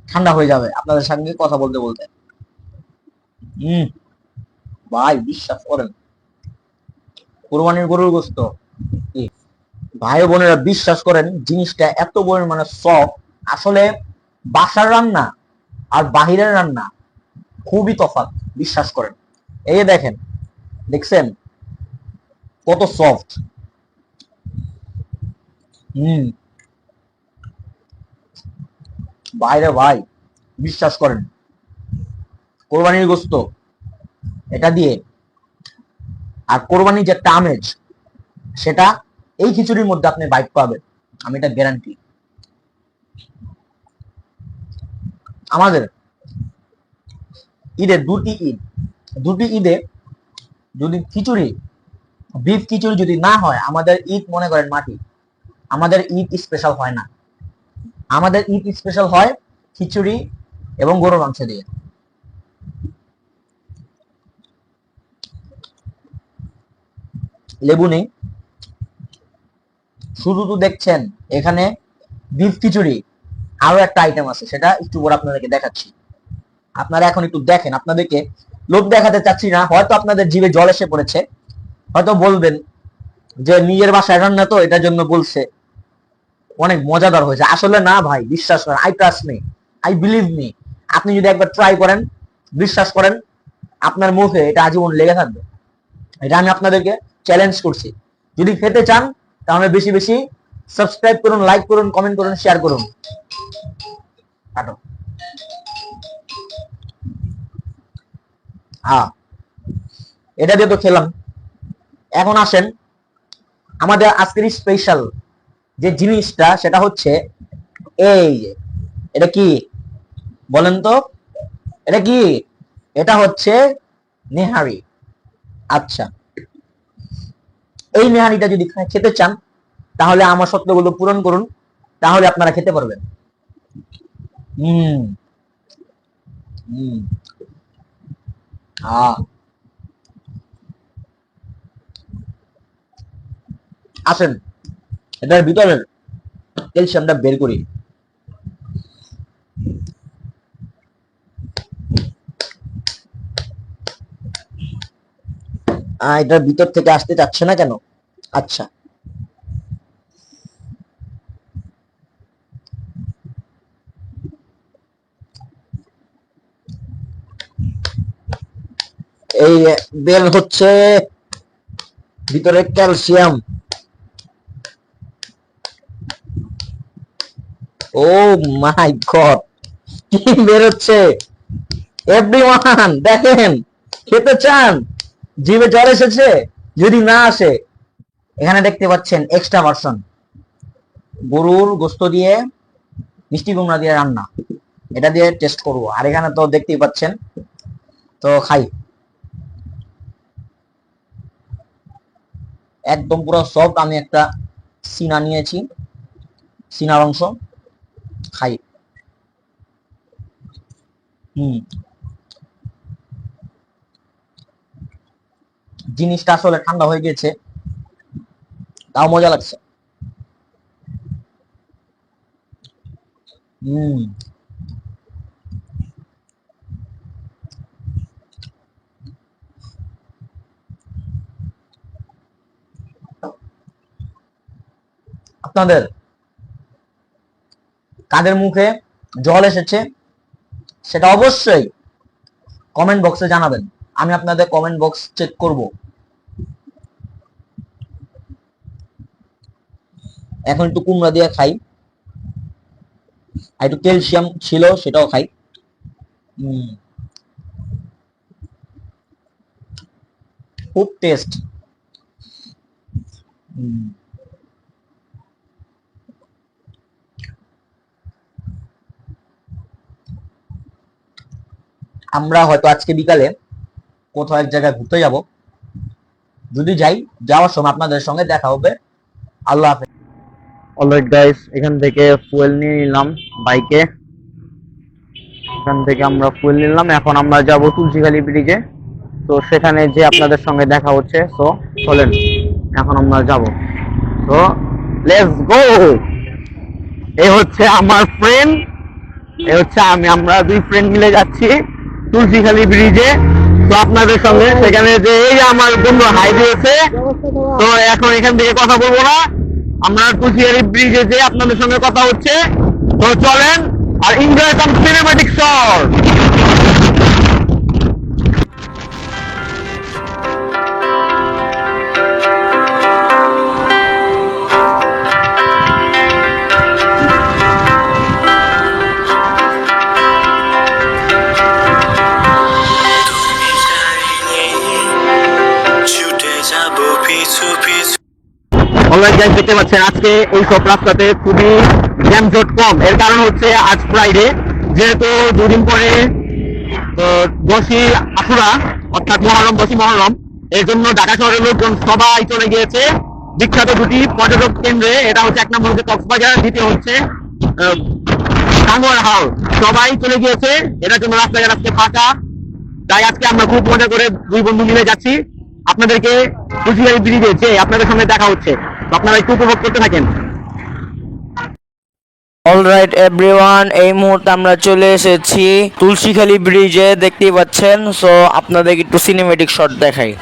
ঠান্ডা হয়ে যাবে আপনাদের সঙ্গে কথা বলতে বলতে। ভাই বিশ্বাস করেন, কোরবানির গরুর গোশত, ভাই বোনেরা বিশ্বাস করেন জিনিসটা এত পরিমাণে সফট, আসলে বাসার রান্না আর বাহিরের রান্না খুবই তফাৎ, বিশ্বাস করেন। এই দেখেন, দেখছেন কত সফট। বাইরে ভাই বিশ্বাস করেন, কোরবানির গোশত এটা দিয়ে আর কোরবানির যে একটা আমেজ, সেটা এই খিচুড়ির মধ্যে আপনি বাইট পাবেন, আমি এটা গ্যারান্টি। আমাদের ঈদে দুটি ঈদে যদি খিচুড়ি, বিফ খিচুড়ি যদি না হয়, আমাদের ঈদ মনে করেন মাটি, আমাদের ঈদ স্পেশাল হয় না। আমাদের ঈদ স্পেশাল হয় খিচুড়ি এবং গরুর মাংস দিয়ে। লেবু নেই, শুধু তো দেখছেন এখানে বিফ খিচুড়ি, আরো একটা আইটেম আছে, সেটা একটু পরে আপনাদেরকে দেখাচ্ছি। আপনারা এখন একটু দেখেন, আপনাদেরকে লোভ দেখাতে চাচ্ছি না, হয়তো আপনাদের জিভে জল এসে পড়েছে, হয়তো বলবেন যে নিজের বাসায় রান্না তো এটার জন্য বলছে, অনেক মজাদার হয়েছে। আসলে না ভাই, বিশ্বাস করেন, I trust me, I believe me, আপনি যদি একবার ট্রাই করেন, বিশ্বাস করেন আপনার মুখে এটা আজীবন লেগে থাকবে। এটা আমি আপনাদেরকে চ্যালেঞ্জ করছি। যদি খেতে চান তাহলে বেশি বেশি সাবস্ক্রাইব করুন, লাইক করুন, কমেন্ট করুন, শেয়ার করুন। হ্যাঁ, এটা দিয়ে তো খেলাম। এখন আসেন আমাদের আজকের স্পেশাল যে জিনিসটা, সেটা হচ্ছে এই, এটা কি বলেন তো, এটা কি? এটা হচ্ছে নেহারি। আচ্ছা, এই নেহারিটা যদি খেতে চান তাহলে আমার শর্তগুলো পূরণ করুন, তাহলে আপনারা খেতে পারবেন। আসেন এটার ভিতরের ক্যালসিয়ামটা বের করি। এটার ভিতর থেকে আসতে চাচ্ছে না কেন? আচ্ছা, এই বের হচ্ছে ভিতরে ক্যালসিয়াম। ও মাই গড, কি বের হচ্ছে এভরিওয়ান, দেখেন। খেতে চান? জিভে জল এসেছে? যদি না আসে, এখানে দেখতে পাচ্ছেন এক্সট্রা ভার্সন, গরুর গোশত দিয়ে মিষ্টি কুমড়া দিয়ে রান্না, এটা দিয়ে টেস্ট করব। আর এখানে তো দেখতেই পাচ্ছেন, তো খাই। একদম পুরো সফট। আমি একটা সিনা নিয়েছি, সিনার অংশ, খাই। জিনিসটা আসলে ঠান্ডা হয়ে গেছে, তাও মজা লাগছে। আপনাদের কাদের মুখে জল এসেছে সেটা অবশ্যই কমেন্ট বক্সে জানাবেন, আমি আপনাদের কমেন্ট বক্স চেক করব। এখন একটু কুমড়া দিয়ে খাই, আর একটু ক্যালসিয়াম ছিল সেটাও খাই। খুব টেস্ট। আমরা হয়তো আজকে বিকালে কোথাও এক জায়গায় ঘুরতে যাব, যদি যাই, যাওয়ার সময় আপনাদের সঙ্গে দেখা হবে। আল্লাহ হাফেজ। অলরাইট গাইস, এখান থেকে ফুয়েল নিয়ে নিলাম বাইকে, এখান থেকে আমরা ফুয়েল নিলাম। এখন আমরা যাব তুলসীখালী ব্রিজে, তো সেখানে যে আপনাদের সঙ্গে দেখা হচ্ছে। সো চলেন এখন আমরা যাব। তো লেটস গো। এই হচ্ছে আমার ফ্রেন্ড, এই হচ্ছে আমরা দুই ফ্রেন্ড মিলে যাচ্ছি তুলসীখালী ব্রিজে। তো আপনাদের সঙ্গে সেখানে যে এই আমার বন্ধু হাই দিয়েছে। তো এখন এখান থেকে কথা বলবো না, আমরা তুলসীখালী ব্রিজে যে আপনাদের সঙ্গে কথা হচ্ছে। তো চলেন আর enjoy some cinematic shot. Alright guys, দেখতে পাচ্ছেন আজকে এই সব রাস্তাতে খুবই জ্যামজট কম। এর কারণ হচ্ছে আজ ফ্রাইডে, যেহেতু দুদিন পরে 10ই আশুরা অর্থাৎ মহরম, 10ই মহরম। এর জন্য ঢাকা শহরের লোকজন সবাই চলে গিয়েছে বিখ্যাত দুটি পর্যটক কেন্দ্রে। এটা হচ্ছে এক নম্বর হচ্ছে কক্সবাজার, দ্বিতীয় হচ্ছে টাঙ্গুয়ার হাওর। সবাই চলে গিয়েছে, এটার জন্য রাস্তাঘাট আজকে ফাঁকা। তাই আজকে আমরা খুব মজা করে দুই বন্ধু মিলে যাচ্ছি। আপনাদেরকে তুলসীখালী ব্রিজে যে আপনাদের সঙ্গে দেখা হচ্ছে, আপনারা একটু উপভোগ করতে থাকেন। অলরাইট এভরিওয়ান, এই মুহূর্তে আমরা চলে এসেছি তুলসীখালী ব্রিজে, দেখতেই পাচ্ছেন। সো আপনাদের একটু সিনেমেটিক শট দেখাই।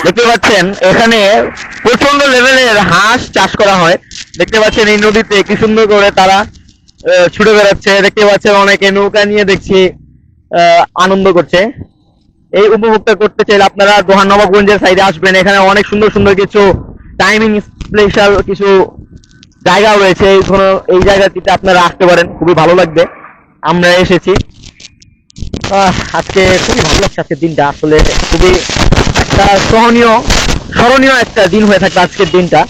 দেখতে পাচ্ছেন এখানে প্রচন্ড লেভেলের হাঁস চাষ করা হয়। দেখতে পাচ্ছেন এই নদীতে কি সুন্দর করে তারা ছুটে বেড়াচ্ছে। দেখতে পাচ্ছেন অনেকে নৌকা নিয়ে দেখছি আনন্দ করছে। এই উপভোগটা করতে চাইলে আপনারা দোহার নবাবগঞ্জের সাইডে আসবেন। এখানে অনেক সুন্দর সুন্দর কিছু টাইমিং স্পেশাল কিছু জায়গা রয়েছে। এই জায়গাটিতে আপনারা আসতে পারেন, খুবই ভালো লাগবে। আমরা এসেছি, আজকে খুবই ভালো লাগছে। আজকের দিনটা আসলে খুবই একটা স্মরণীয় একটা দিন হয়ে থাকবে আজকের দিনটা।